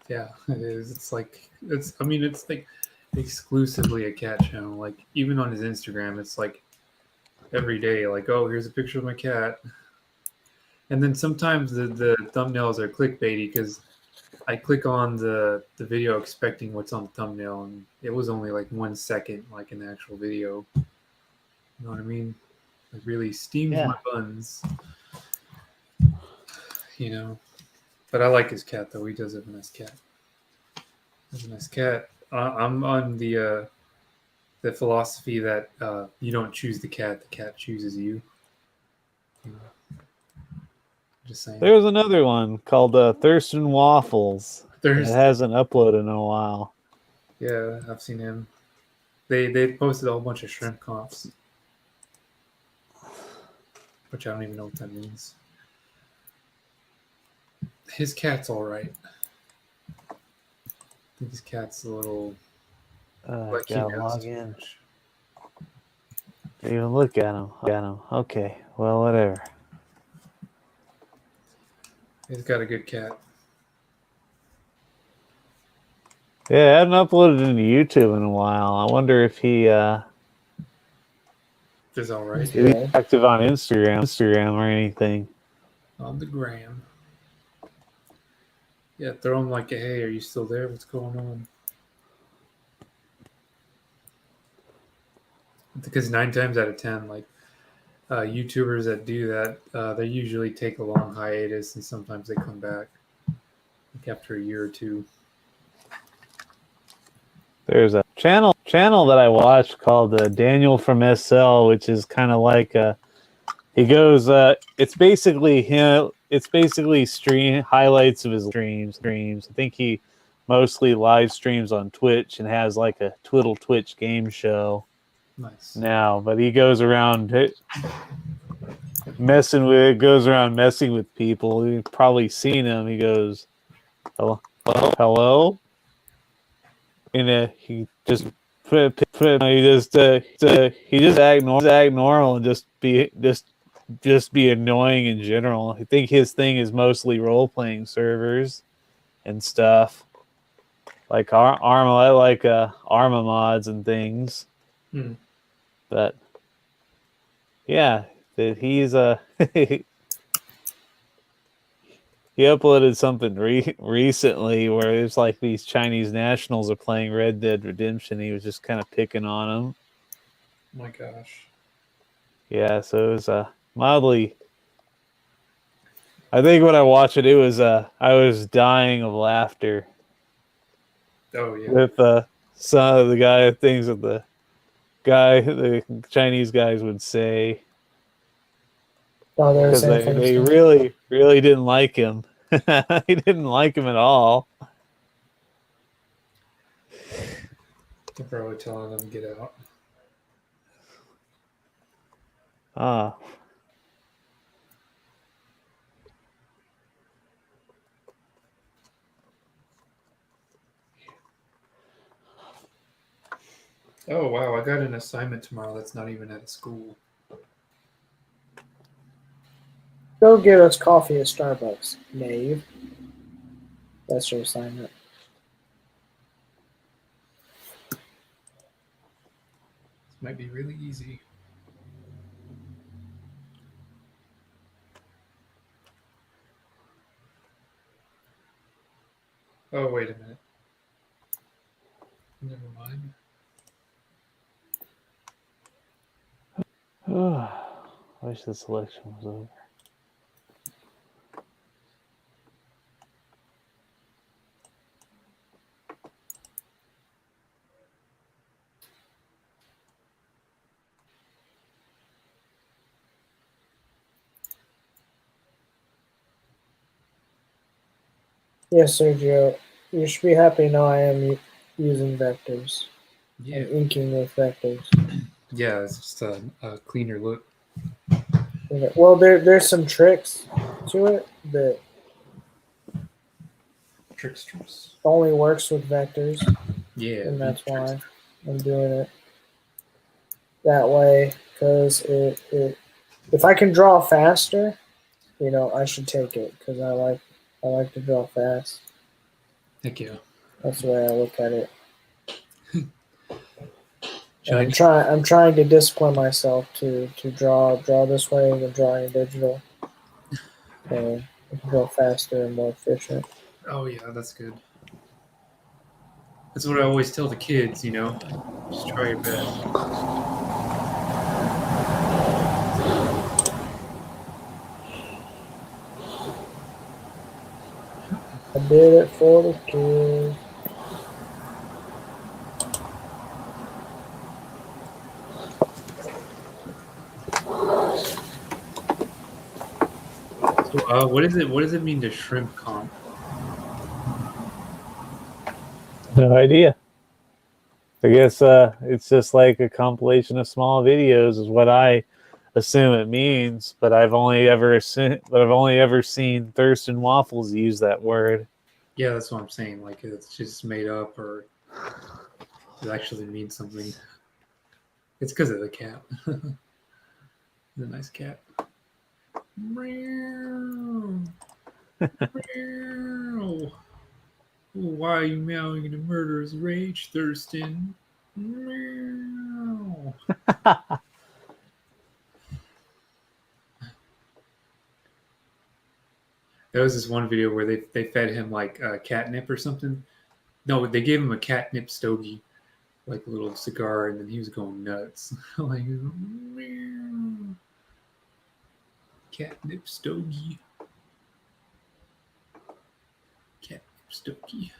Yeah, it is. It's like it's like exclusively a cat channel. Like even on his Instagram, it's like every day, like, oh, here's a picture of my cat. And then sometimes the thumbnails are clickbaity because I click on the video expecting what's on the thumbnail, and it was only like 1 second, like in the actual video. You know what I mean? It really steams my buns. But I like his cat though. He does have a nice cat. He's a nice cat. I'm on the philosophy that you don't choose the cat chooses you. Just saying. There was another one called Thurston Waffles. It hasn't uploaded in a while. Yeah, I've seen him. They posted a whole bunch of shrimp comps, which I don't even know what that means. His cat's all right. I think his cat's a little. Like gotta log in. Didn't even look at him. Okay, well, whatever. He's got a good cat. Yeah, I haven't uploaded into YouTube in a while. I wonder if he is all right. is he active on Instagram or anything. On the gram. Yeah, throw him like, hey, are you still there? What's going on? Because 9 times out of 10, like YouTubers that do that, they usually take a long hiatus, and sometimes they come back like after a year or two. There's a channel that I watch called Daniel from SL, which is kind of like he goes. It's basically him. It's basically stream highlights of his streams. I think he mostly live streams on Twitch and has like a Twiddle Twitch game show Nice. now. But he goes around messing with people. You've probably seen him. He goes, hello, and he just he just act normal and just be annoying in general. I think his thing is mostly role playing servers and stuff like Arma mods and things. Hmm. But yeah, that he's he uploaded something recently where it's like these Chinese nationals are playing Red Dead Redemption. He was just kind of picking on them. Oh my gosh. Yeah, so it was mildly. I think when I watched it, I was dying of laughter Oh yeah. with some of the things that the Chinese guys would say Oh, they're because saying funny they stuff. really didn't like him. He didn't like him at all. They're probably telling them to get out. Ah. Oh wow, I got an assignment tomorrow that's not even at a school. Go get us coffee at Starbucks, knave. That's your assignment. This might be really easy. Oh wait a minute. Never mind. I wish this election was over. Yes, Sergio. You should be happy now I am using vectors. Yeah. And inking with vectors. Yeah, it's just a cleaner look. Well, there's some tricks to it that Tricksters. only works with vectors, Yeah. and that's why I'm doing it that way. Because if I can draw faster, I should take it because I like to draw fast. Heck yeah. That's the way I look at it. Chinese. I'm trying to discipline myself to draw this way than drawing digital. So I can draw faster and more efficient. Oh yeah, that's good. That's what I always tell the kids, Just try your best. I did it for the kids. So, what does it mean to shrimp comp? No idea. I guess it's just like a compilation of small videos is what I assume it means, but I've only ever seen Thurston Waffles use that word. Yeah, that's what I'm saying. Like it's just made up, or it actually means something. It's because of the cat. It's a nice cat. Meow. Meow. Why are you meowing in a murderous rage, Thurston? Meow. There was this one video where they fed him like catnip or something. No, they gave him a catnip stogie, like a little cigar, and then he was going nuts. Like, meow. Catnip stogie. Catnip stogie.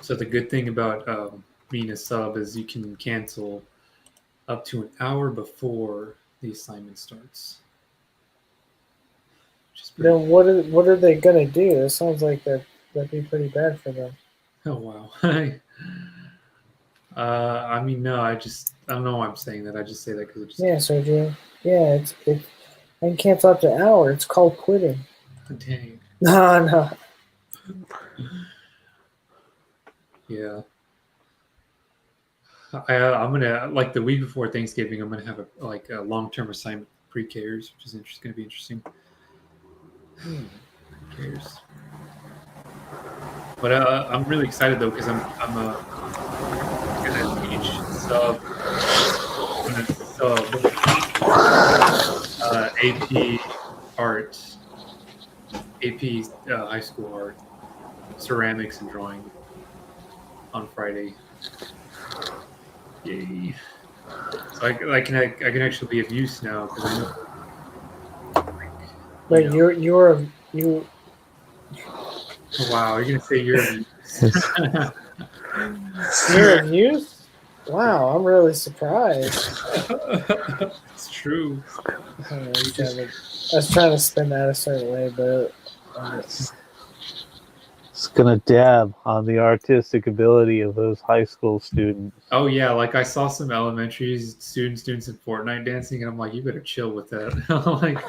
So the good thing about being a sub is you can cancel up to an hour before the assignment starts. Which is pretty Then what are they gonna do? It sounds like that'd be pretty bad for them. Oh wow. I mean, no, I don't know why I'm saying that. I just say that because it just Yeah, Sergio. Yeah, it's I can cancel up to an hour. It's called quitting. dang. No. Yeah. I'm gonna like the week before Thanksgiving. I'm gonna have a long-term assignment pre-cares, which is gonna be interesting. Pre-cares. But I'm really excited though because I'm gonna teach sub. I'm gonna sub AP art, AP high school art, ceramics and drawing on Friday. Yay! So I can actually be of use now because I know. But You you wow, you're gonna say you're of use. you're of use? Wow, I'm really surprised. It's true. I was trying to spin that a certain way, but It's gonna dab on the artistic ability of those high school students. Oh yeah, like I saw some elementary students doing some Fortnite dancing, and I'm like, you better chill with that. Like,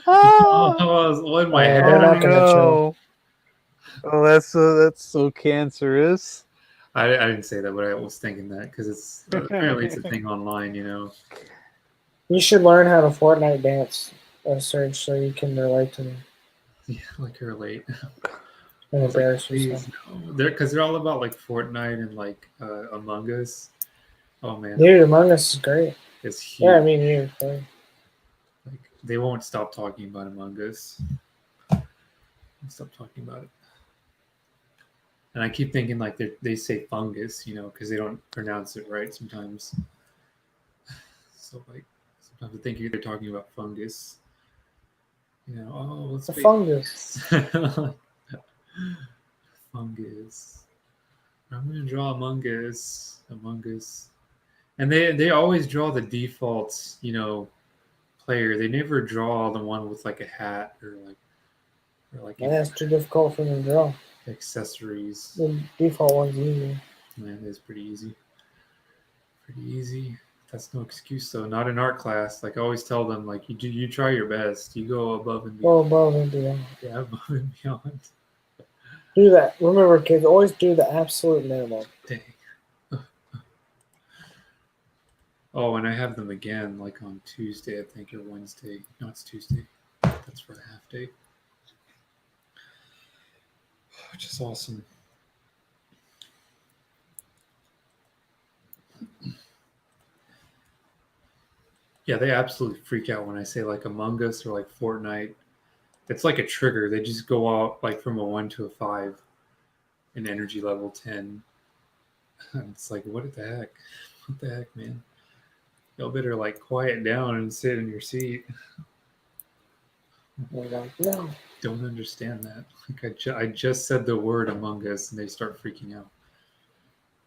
what in my head? they're not gonna chill. Oh, that's so cancerous. I didn't say that, but I was thinking that because it's apparently it's a thing online, you know. You should learn how to Fortnite dance, Serge, so you can relate to me Yeah, like relate. and I was like, embarrass please, yourself. no. They're all about like Fortnite and like Among Us. Oh man, Dude, Among Us is great. it's huge. Yeah, I mean you. Right? Like they won't stop talking about Among Us. Stop talking about it. And I keep thinking like they say fungus, you know, because they don't pronounce it right sometimes. So like sometimes I think they're talking about fungus. You know, oh, let's The make fungus. fungus. I'm gonna draw Among Us, and they always draw the default, you know, player. They never draw the one with like a hat or like Man, that's too difficult for them to draw. accessories. The default one's easy. Man, it's pretty easy. Pretty easy. That's no excuse though. Not in art class. Like I always tell them, like you try your best. You go above and Go beyond. above and beyond. Yeah, above and beyond. Do that. Remember, kids, always do the absolute minimum. Dang. Oh, and I have them again, like on Tuesday, I think, or Wednesday. No, it's Tuesday. That's for a half day, which is awesome. Yeah, they absolutely freak out when I say like Among Us or like Fortnite. It's like a trigger. They just go out like from a 1 to a 5 in energy level 10. It's like, what the heck? What the heck, man? Y'all better like quiet down and sit in your seat. We're like, no. Don't understand that. Like I just said the word Among Us and they start freaking out.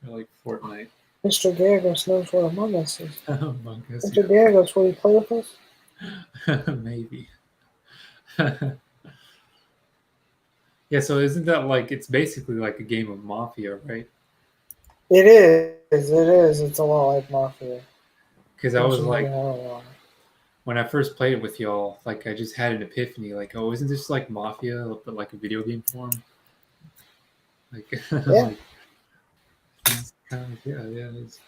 They're like Fortnite. Mr. Garagos knows what Among Us is. Among Us. Mr. Garagos, will you play with us? Maybe. Yeah, so isn't that like it's basically like a game of Mafia, right? It is. It is. It's a lot like Mafia. Because I was like, Oh, when I first played it with y'all, like I just had an epiphany, like, oh, isn't this like Mafia, but like a video game form? Like, yeah. like, it's kind of, yeah, it is.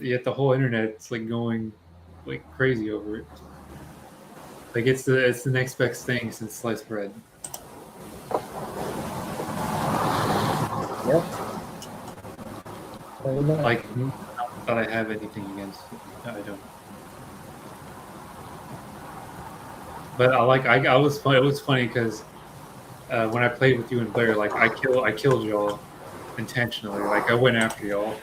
Yet the whole internet's like going like crazy over it. Like it's the next best thing since sliced bread. Yep. Pretty much. Like, not that I have anything against it. No, I don't. But I was funny. It was funny because when I played with you and Blair, like I killed y'all intentionally. Like I went after y'all,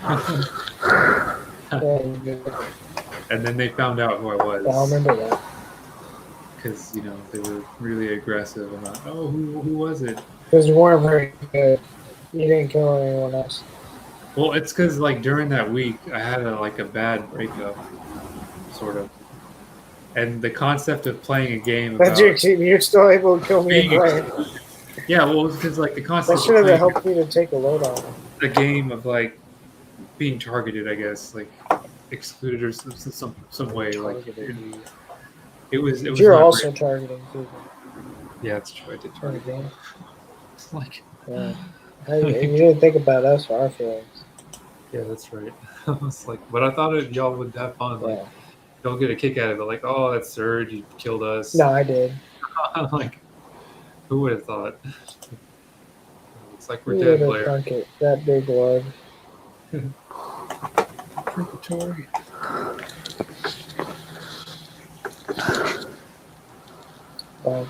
and then they found out who I was. I remember that. Because they were really aggressive about, oh, who was it? Because you weren't very good. You didn't kill anyone else. Well, it's because like during that week I had a bad breakup, sort of, and the concept of playing a game But about you're still able to kill me and being play. yeah, well, it's because like the That concept should of have playing helped me to take a load off. a game of like being targeted, I guess, like excluded or some way, like it was You're not also great. targeting people. Yeah, it's true. I did target them. Like, Yeah. Hey, you didn't think about us or our feelings. yeah, that's right. I was like, but I thought y'all would have fun. Like, Yeah. y'all get a kick out of it. Like, oh, that's Surge. He killed us. No, I did. I'm like, who would have thought? Looks like we're You dead, would have Blair. drunk it. That big lord. Purgatory.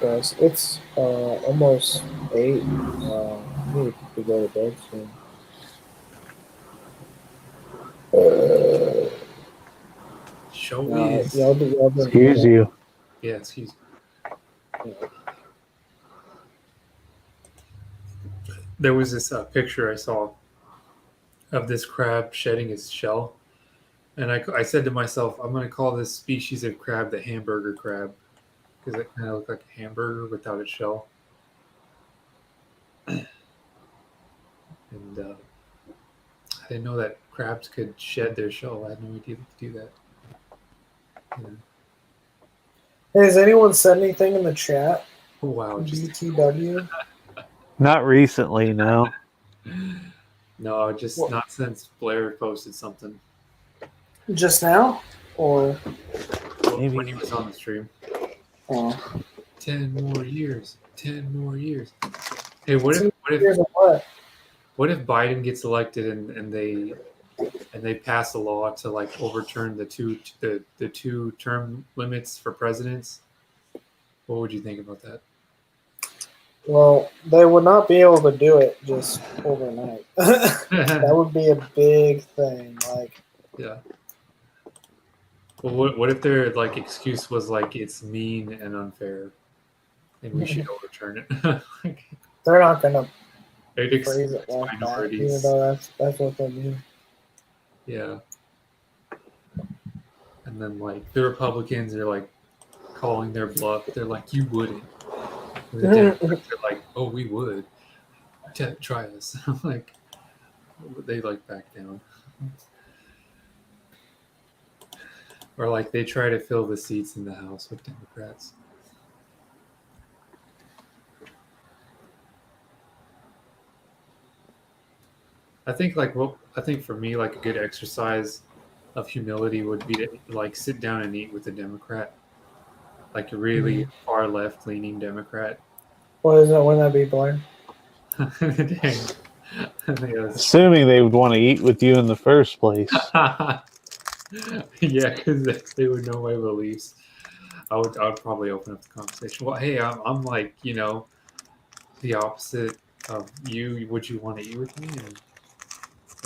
Guys, it's almost 8. I need to go to bed soon. Show is. Y'all been Excuse you. Yeah, excuse me. There was this picture I saw of this crab shedding its shell. And I said to myself, I'm going to call this species of crab the hamburger crab because it kind of looked like a hamburger without its shell. And I didn't know that crabs could shed their shell. I had no idea they could do that. Yeah. Hey, has anyone said anything in the chat? Oh, wow. BTW? Not recently, no. No, just What? not since Blair posted something. Just now? Or? Maybe. When he was on the stream. Oh. 10 more years. 10 more years. Hey, what if What? Biden gets elected and they pass a law to like overturn the two term limits for presidents? What would you think about that? Well, they would not be able to do it just overnight. That would be a big thing. Like, yeah. Well, what if their like excuse was like it's mean and unfair, and we should overturn it? Like, they're not gonna it phrase it like that, minorities. even though that's what they mean. Yeah. And then like the Republicans are like calling their bluff. They're like, you wouldn't. And the Democrats are like, oh, we would. Try us. Like, they like back down. Or like they try to fill the seats in the House with Democrats. I think for me, like a good exercise of humility would be to like sit down and eat with a Democrat, like a really far left leaning Democrat. What is that? Wouldn't that be Blair? Dang. Assuming they would want to eat with you in the first place. Yeah, because they would know my beliefs. I would probably open up the conversation. Well, hey, I'm like, the opposite of you. Would you want to eat with me? And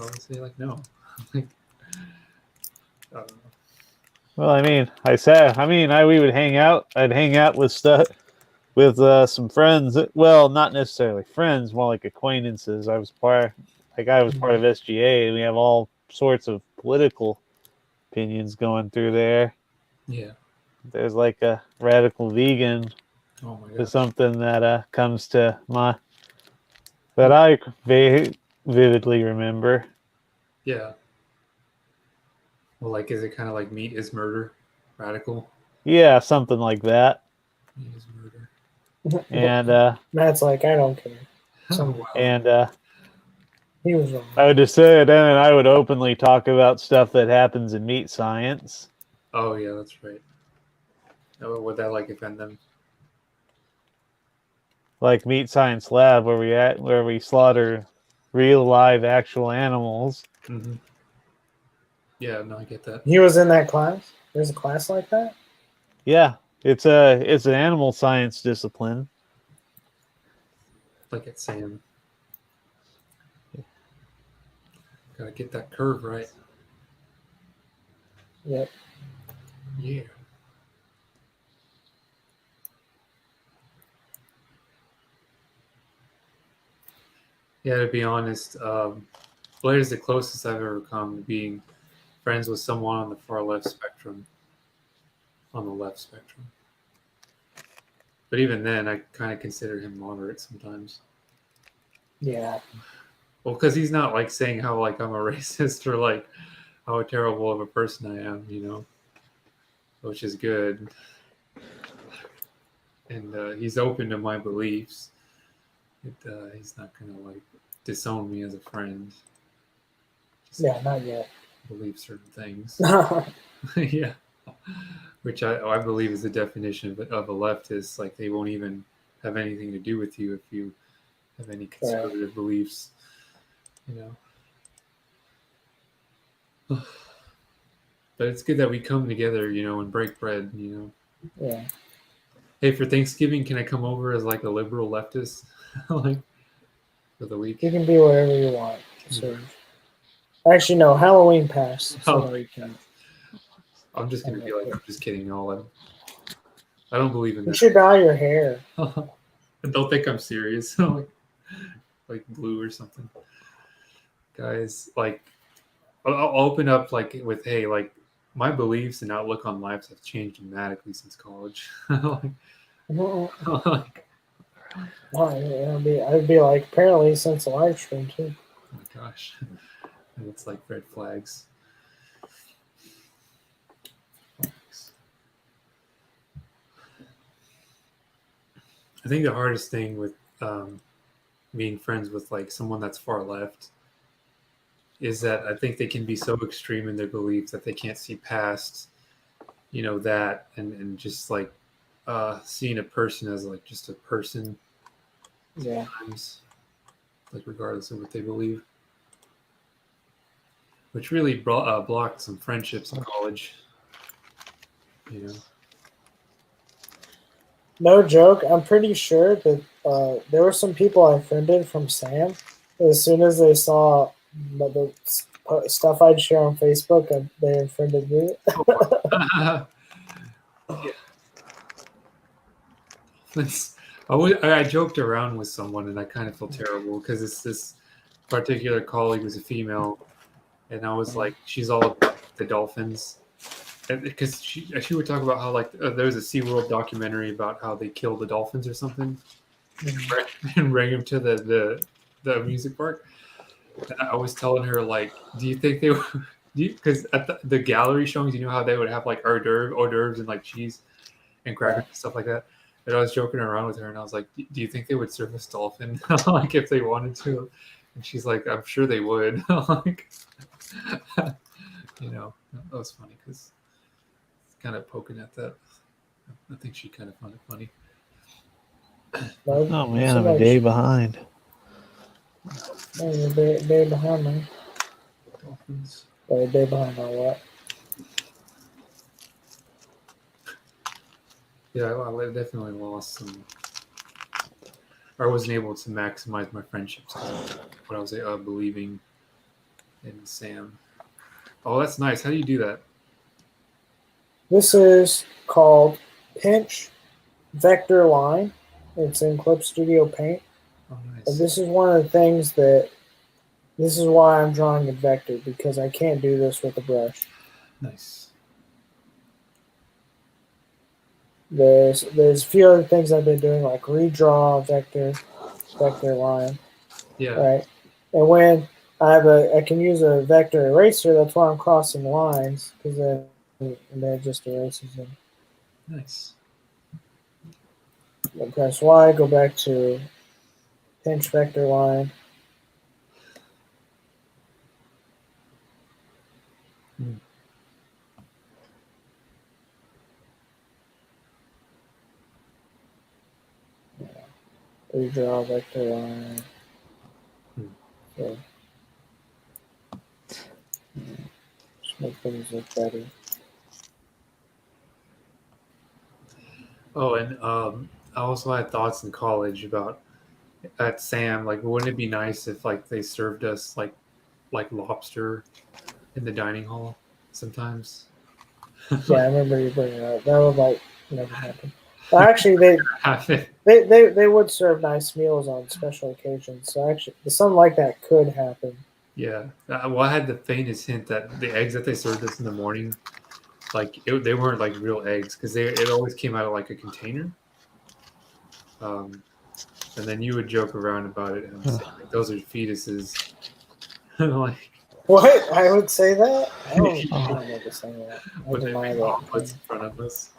I would say like no. Like, I don't know. Well, we would hang out. I'd hang out with some friends. Well, not necessarily friends, more like acquaintances. I was part of SGA, and we have all sorts of political opinions going through there. Yeah. There's like a radical vegan Oh my or god. something that comes to that I vividly remember. Yeah. Well, like, is it kind of like meat is murder? Radical? Yeah, something like that. Meat is murder. And Matt's like, I don't care. Oh, wow. and He was wrong. I would just say then I would openly talk about stuff that happens in meat science. Oh yeah, that's right. Oh, would that like offend them? Like Meat Science Lab, where we slaughter real, live, actual animals. Mm-hmm. Yeah, no, I get that. He was in that class. There's a class like that. Yeah, it's an animal science discipline. Like at Sam. Gotta get that curve right. Yep. Yeah. Yeah, to be honest, Blair is the closest I've ever come to being friends with someone on the far left spectrum. On the left spectrum. But even then, I kind of consider him moderate sometimes. Yeah. Well, because he's not like saying how like I'm a racist or like how terrible of a person I am, you know, which is good. And he's open to my beliefs. He's not gonna like disown me as a friend. Just Yeah. Not yet. believe certain things. Yeah. Yeah, which I believe is the definition of a leftist. Like they won't even have anything to do with you if you have any conservative beliefs, you know. But it's good that we come together, you know, and break bread, you know. Yeah. Hey, for Thanksgiving, can I come over as like a liberal leftist, like for the week? You can be wherever you want. So, actually, no. Halloween passed. So no, you can't. I'm just gonna be like, I'm just kidding. I don't believe in You that. should dye your hair. Don't think I'm serious. like blue or something. Guys, like I'll open up like with, hey, like my beliefs and outlook on life have changed dramatically since college. Like, I'd be like, apparently since the live stream too. oh my gosh. And it's like red flags. I think the hardest thing with being friends with like someone that's far left is that I think they can be so extreme in their beliefs that they can't see past, you know, that and just like seeing a person as like just a person. Yeah. Sometimes, like regardless of what they believe, which really blocked some friendships in college. You know. No joke. I'm pretty sure that there were some people I friended from Sam. As soon as they saw the stuff I'd share on Facebook, they unfriended me. Yeah. I joked around with someone and I kind of feel terrible because it's this particular colleague was a female, and I was like, she's all about the dolphins, because she would talk about how like there was a SeaWorld documentary about how they killed the dolphins or something and bring them to the amusement park. And I was telling her like, do you think they would? Because at the gallery showings, you know how they would have like hors d'oeuvres and like cheese and crackers and stuff like that. And I was joking around with her, and I was like, "Do you think they would serve us dolphin like if they wanted to?" And she's like, "I'm sure they would." Like, you know, that was funny because it's kind of poking at that. I think she kind of found it funny. Oh man, I'm a day behind. Oh, you're a day behind, man. Dolphins. But a day behind on what? Yeah, I definitely lost some. I wasn't able to maximize my friendships because what I was believing in Sam. Oh, that's nice. How do you do that? This is called Pinch Vector Line. It's in Clip Studio Paint. Oh, And nice. this is one of the things that. This is why I'm drawing a vector, because I can't do this with a brush. Nice. There's a few other things I've been doing, like redraw vector line, Yeah. right? And when I can use a vector eraser. That's why I'm crossing lines, because then it just erases them. Nice. Then press Y, go back to pinch vector line. Hmm. Redraw vector line. Hmm. So, just make things look better. Oh, and I also had thoughts in college about at Sam. Like, wouldn't it be nice if like they served us like lobster in the dining hall sometimes? Yeah, I remember you bringing it up. That would like never happen. Well, actually, Happen. they would serve nice meals on special occasions. So actually, something like that could happen. Yeah. Well, I had the faintest hint that the eggs that they served us in the morning, they weren't like real eggs because it always came out of like a container. Um, and then you would joke around about it and say like those are fetuses. like What? I would say that? I don't remember saying that. I what they deny make that. omelets in front of us.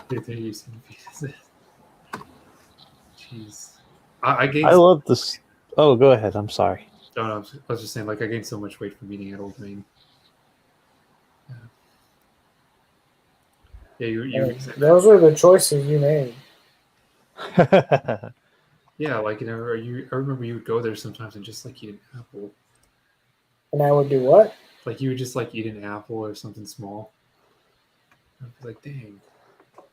They're using fetuses. Jeez. I gained. I love this. Oh, go ahead. I'm sorry. No, no, I was just saying, like, I gained so much weight from eating at Old Main. Yeah, you Hey, said that. those were the choices you made. Yeah, like, I remember you would go there sometimes and just like eat an apple. And I would do what? Like, you would just like eat an apple or something small. I'd be like, dang.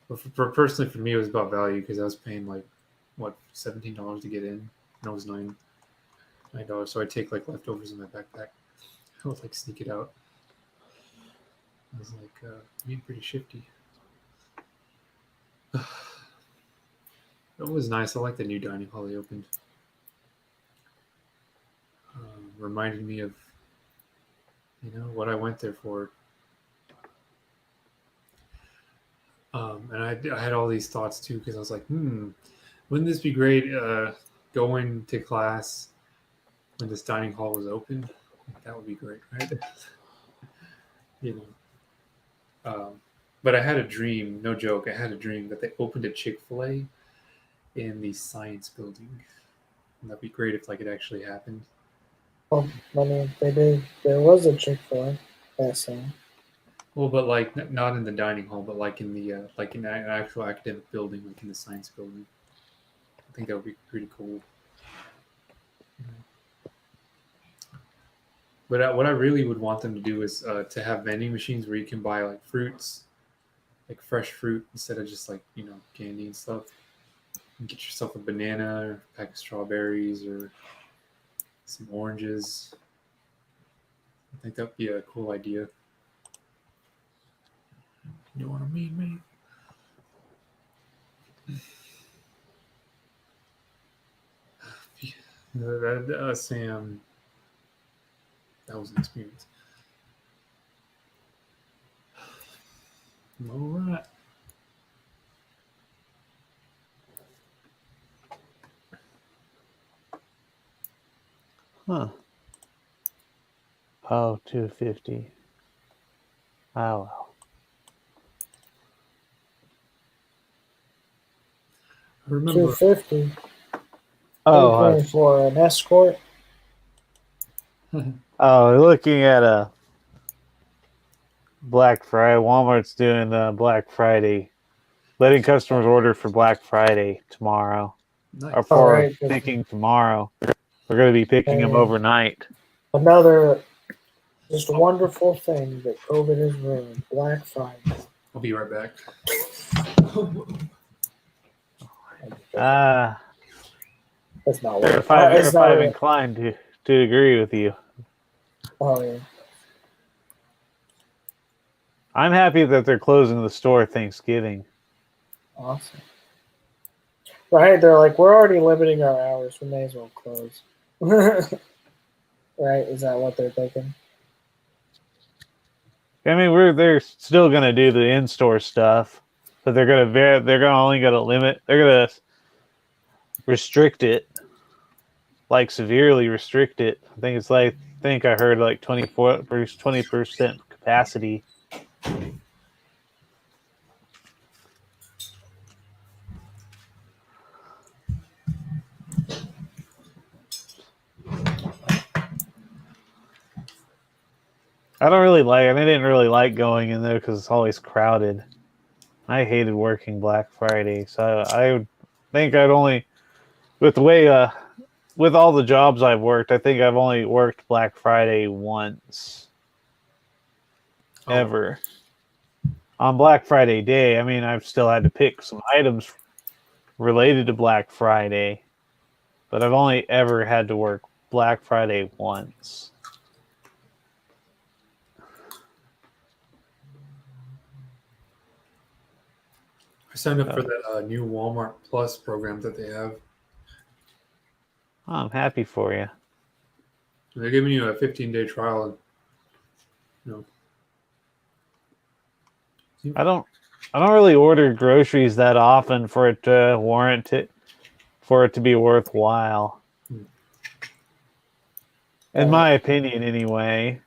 But personally, for me, it was about value because I was paying like, what, $17 to get in? And it was $9. So I'd take like leftovers in my backpack. I would like sneak it out. I was like, being pretty shifty. It was nice. I like the new dining hall they opened. Reminded me of, what I went there for. And I had all these thoughts too because I was like, wouldn't this be great going to class when this dining hall was open? That would be great, right? you know. But I had a dream, no joke. I had a dream that they opened a Chick-fil-A in the science building. And that'd be great if like it actually happened. Well, I mean, they did. There was a Chick-fil-A. That's saying. Well, but like not in the dining hall, but like in the like in an actual academic building, like in the science building. I think that would be pretty cool. But what I really would want them to do is to have vending machines where you can buy like fruits, like fresh fruit, instead of just like candy and stuff. You get yourself a banana, or a pack of strawberries, or some oranges. I think that'd be a cool idea. You know what I mean, man? Sam, that was an experience. All right. Huh. Oh, 250. Oh, well. I remember. 250. Oh, Are you paying for an escort? Looking at a Black Friday. Walmart's doing Black Friday, letting customers order for Black Friday tomorrow, or Nice. for Alright, picking tomorrow. We're going to be picking them overnight. another just wonderful thing that COVID has ruined. Black Friday. I'll be right back. That's not They're what. five, It's not what. inclined to agree with you. Oh yeah. I'm happy that they're closing the store Thanksgiving. Awesome. Right? They're like, we're already limiting our hours. We may as well close. Right? Is that what they're thinking? I mean, they're still going to do the in-store stuff, but they're going to only going to limit. They're going to restrict it, like severely restrict it. I think I heard like 20% capacity. I don't really like. I didn't really like going in there because it's always crowded. I hated working Black Friday, so I would think I'd only, with the way, with all the jobs I've worked, I think I've only worked Black Friday once, ever. On Black Friday day, I mean, I've still had to pick some items related to Black Friday, but I've only ever had to work Black Friday once. I signed up for that new Walmart Plus program that they have. Oh, I'm happy for you. They're giving you a 15-day trial. And, I don't really order groceries that often for it to warrant it, for it to be worthwhile. In my opinion, anyway.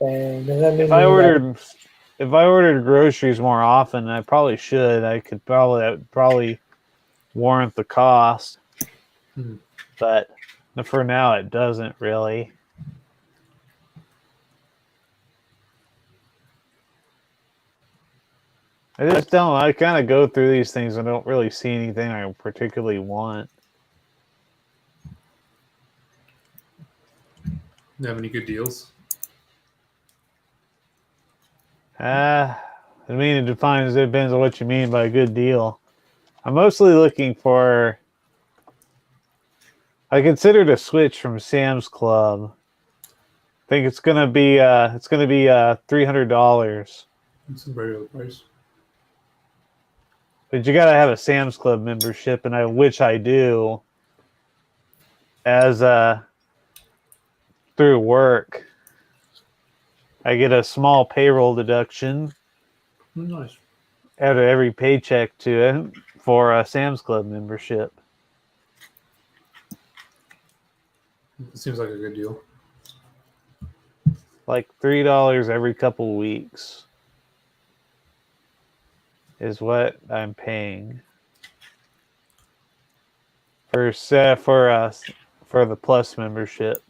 And does that mean If I ordered groceries more often, I probably should. That would probably warrant the cost. But for now, it doesn't really. I just don't. I kind of go through these things and don't really see anything I particularly want. you have any good deals? I mean, it depends on what you mean by a good deal. I'm mostly looking for. I considered a switch from Sam's Club. I think it's gonna be $300. It's a regular price. But you gotta have a Sam's Club membership, and which I do. As through work, I get a small payroll deduction. Nice. Out of every paycheck for a Sam's Club membership. It seems like a good deal. Like $3 every couple weeks is what I'm paying for the Plus membership.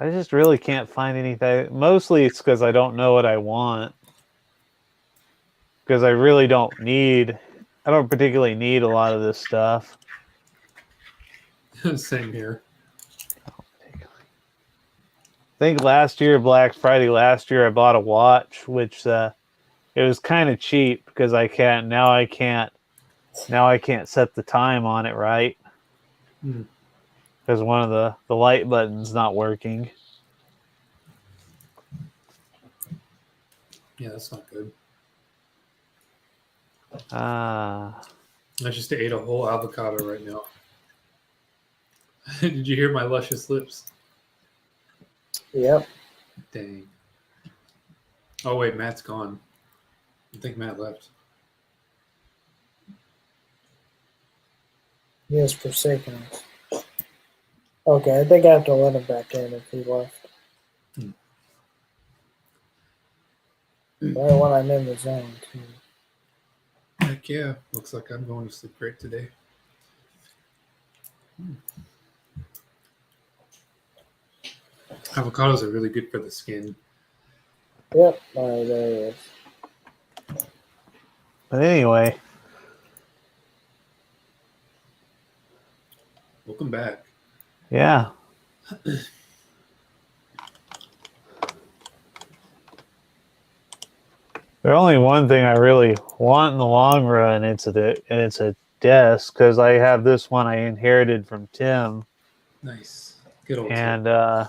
I just really can't find anything. Mostly it's because I don't know what I want. Because I really don't particularly need a lot of this stuff. Same here. I think Black Friday last year, I bought a watch, which it was kind of cheap because I can't set the time on it right. Because one of the light button's not working. Yeah, that's not good. Ah. I just ate a whole avocado right now. Did you hear my luscious lips? Yep. Dang. Oh, wait, Matt's gone. I think Matt left. He has forsaken us. Okay, I think I have to let him back in if he left. Right when I'm in the zone, too. Heck yeah. Looks like I'm going to sleep great today. Avocados are really good for the skin. Yep, there he is. But anyway. Welcome back. Yeah. There's only one thing I really want in the long run. It's a desk because I have this one I inherited from Tim. Nice. Good old and Tim.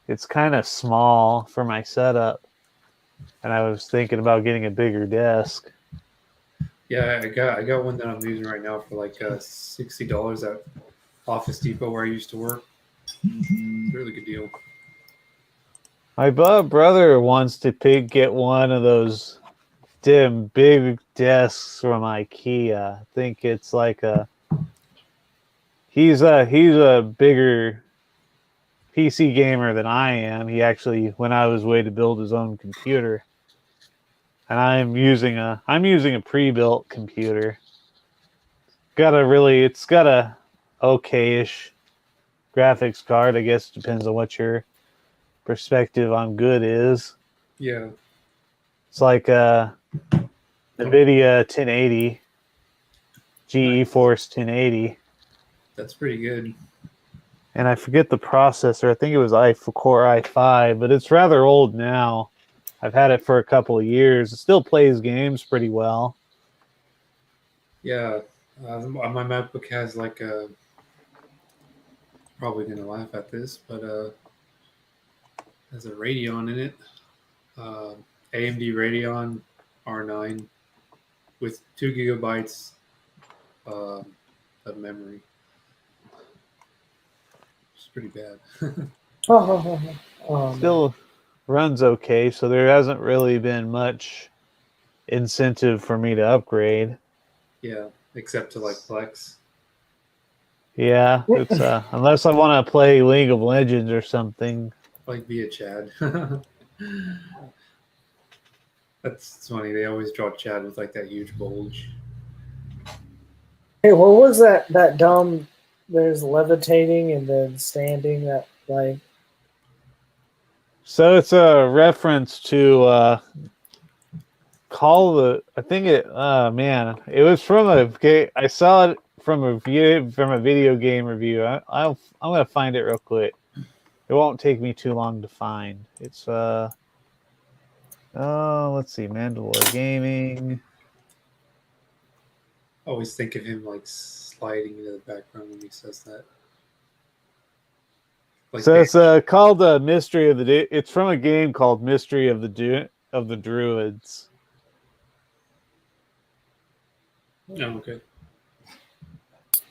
It's kind of small for my setup. And I was thinking about getting a bigger desk. Yeah, I got one that I'm using right now for like $60 at Office Depot where I used to work. Really good deal. My brother wants to get one of those big desks from IKEA. I think it's like he's a bigger PC gamer than I am. He actually went out of his way to build his own computer. And I'm using a pre-built computer. got a okay-ish graphics card. I guess depends on what your perspective on good is. Yeah. It's like NVIDIA 1080, GeForce 1080. That's pretty good. And I forget the processor. I think it was Core i5, but it's rather old now. I've had it for a couple of years. It still plays games pretty well. Yeah. My MacBook has like a. Probably gonna laugh at this, but has a Radeon in it. AMD Radeon R9 with 2 GB of memory. It's pretty bad. Still runs okay, so there hasn't really been much incentive for me to upgrade. Yeah, except to like Plex. Yeah, it's unless I want to play League of Legends or something. Like via Chad. That's funny. They always draw Chad with like that huge bulge. Hey, what was that dumb? There's levitating and then standing. That like. So it's a reference to I think it. Man, it was from I saw it from a video game review. I'm gonna find it real quick. It won't take me too long to find. It's let's see, Mandalore Gaming. I always think of him like sliding into the background when he says that. Like So it's called Mystery of the. It's from a game called Mystery of the Druids. Oh, okay.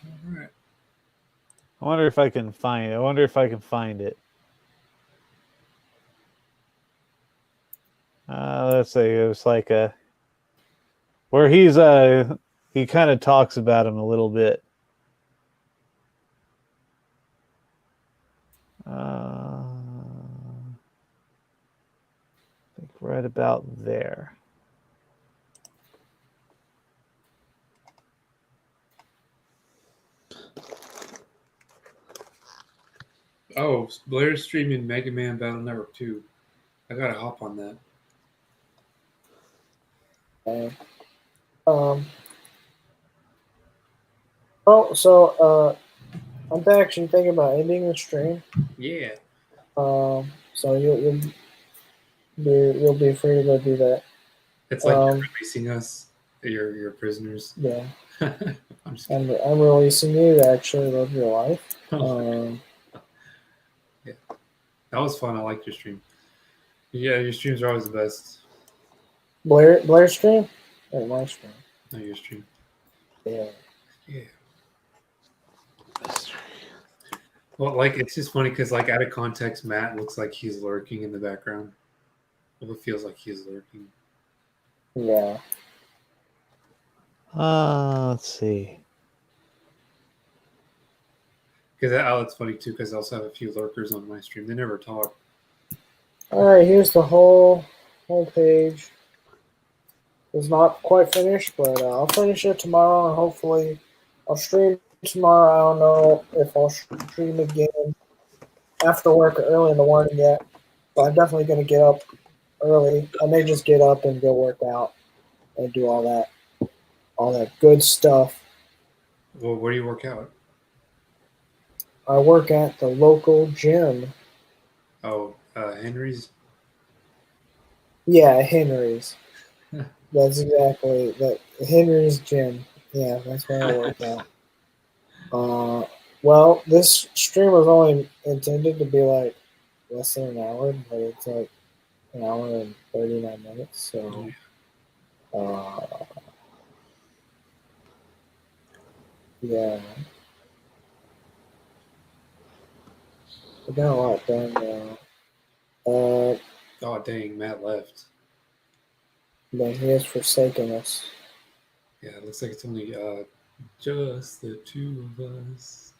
All right. I wonder if I can find it. Let's see. It was like where he kind of talks about him a little bit. I think right about there. Oh, Blair's streaming Mega Man Battle Network 2. I gotta hop on that. I'm actually thinking about ending the stream. Yeah. So you'll be free to go do that. It's like you're releasing us. You're prisoners. Yeah. I'm just kidding. I'm releasing you to actually live your life. Yeah. That was fun. I liked your stream. Yeah, your streams are always the best. Blair stream? Or my stream? No, your stream. Yeah. Yeah. Well, like it's just funny because, like, out of context, Matt looks like he's lurking in the background. Well, it feels like he's lurking. Yeah. Let's see. Because it's funny too, because I also have a few lurkers on my stream. They never talk. All right. Here's the whole page. It's not quite finished, but I'll finish it tomorrow, and hopefully I'll stream tomorrow. I don't know if I'll stream again after work or early in the morning yet, but I'm definitely going to get up early. I may just get up and go work out and do all that good stuff. Well, where do you work out? I work at the local gym. Oh, Henry's? Yeah, Henry's. That's exactly that. Henry's gym. Yeah, that's where I work out. Well, this stream was only intended to be like less than an hour, but it's like an hour and 39 minutes. So, yeah. We got a lot done now. Oh, dang, Matt left. But he has forsaken us. Yeah, it looks like it's only just the two of us.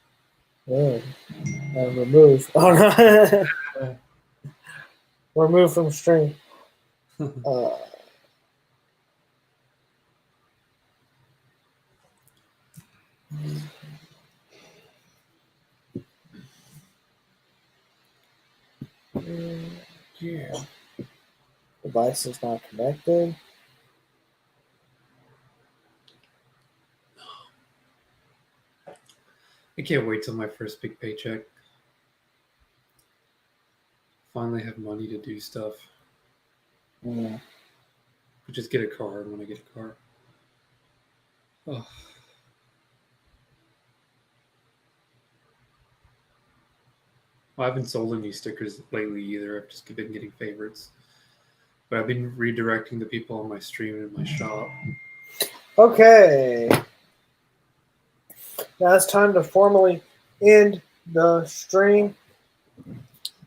Yeah. Remove. Oh, no. Remove from stream. Yeah. Device is not connected. I can't wait till my first big paycheck. Finally have money to do stuff. Yeah. Just get a car when I get a car. Oh. Well, I haven't sold any stickers lately either. I've just been getting favorites. But I've been redirecting the people on my stream and my shop. Okay. Now it's time to formally end the stream.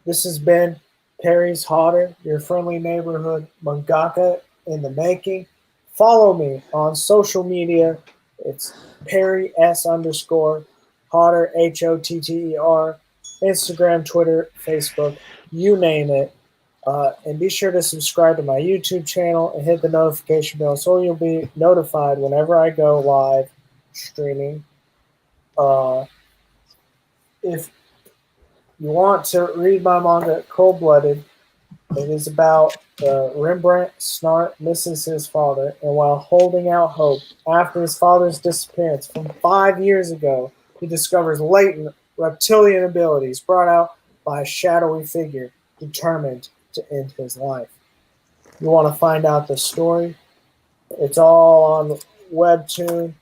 This has been Perry's Hotter, your friendly neighborhood mangaka in the making. Follow me on social media. It's Perry S _ Hotter, HOTTER, Instagram, Twitter, Facebook, you name it. And be sure to subscribe to my YouTube channel and hit the notification bell so you'll be notified whenever I go live streaming. If you want to read my manga Cold Blooded, it is about Rembrandt Snart misses his father, and while holding out hope after his father's disappearance from 5 years ago, he discovers latent reptilian abilities brought out by a shadowy figure determined to end his life. You want to find out the story? It's all on Webtoon,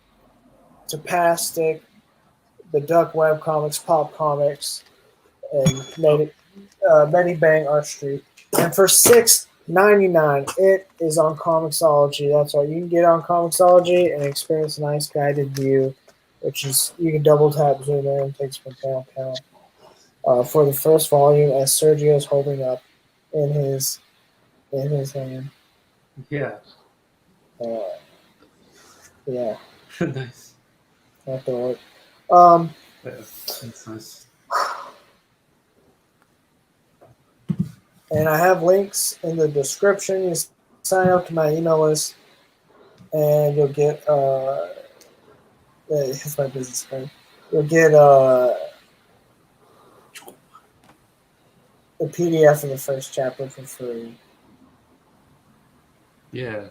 Tapastic, the Duck Web Comics, Pop Comics, and Medibang Art Street. And for $6.99, it is on Comixology. That's right. You can get on Comixology and experience a nice guided view, which is you can double tap zoom in and takes from panel to panel. For the first volume, as Sergio's holding up in his hand. Yeah. Yeah, Nice. that work. Yeah, that's nice. And I have links in the description. You sign up to my email list, and you'll get it's my business card. You'll get a PDF of the first chapter for free. Yeah.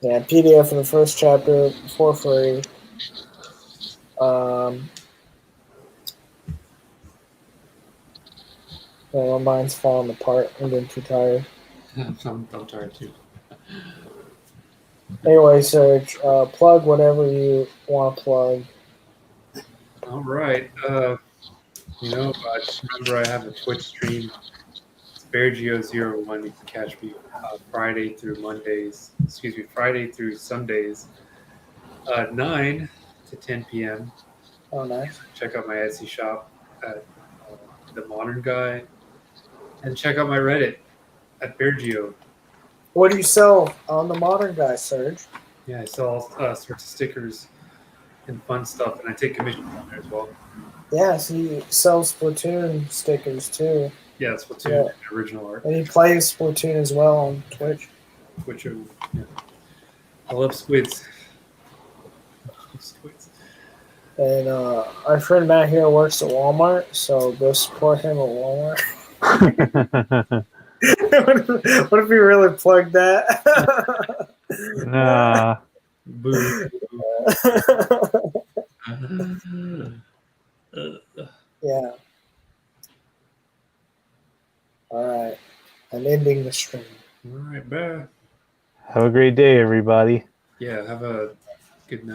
Yeah, PDF of the first chapter for free. My mind's falling apart. I'm getting too tired. I'm tired too. Anyway, Serge, plug whatever you want to plug. All right. Just remember I have a Twitch stream. It's BearGeo01. You can catch me Friday through Sundays, 9 to 10 p.m. Oh, nice. Check out my Etsy shop at The Modern Guy. And check out my Reddit at BearGeo. What do you sell on the Modern Guy, Serge? Yeah, I sell all sorts of stickers and fun stuff, and I take commissions on there as well. Yeah, so he sells Splatoon stickers too. Yeah, it's Splatoon original art. And he plays Splatoon as well on Twitch. I love squids. And our friend Matt here works at Walmart, so go support him at Walmart. What if we really plugged that? Nah. Boo. Yeah. All right. I'm ending the stream. All right, bye. Have a great day, everybody. Yeah, have a good night.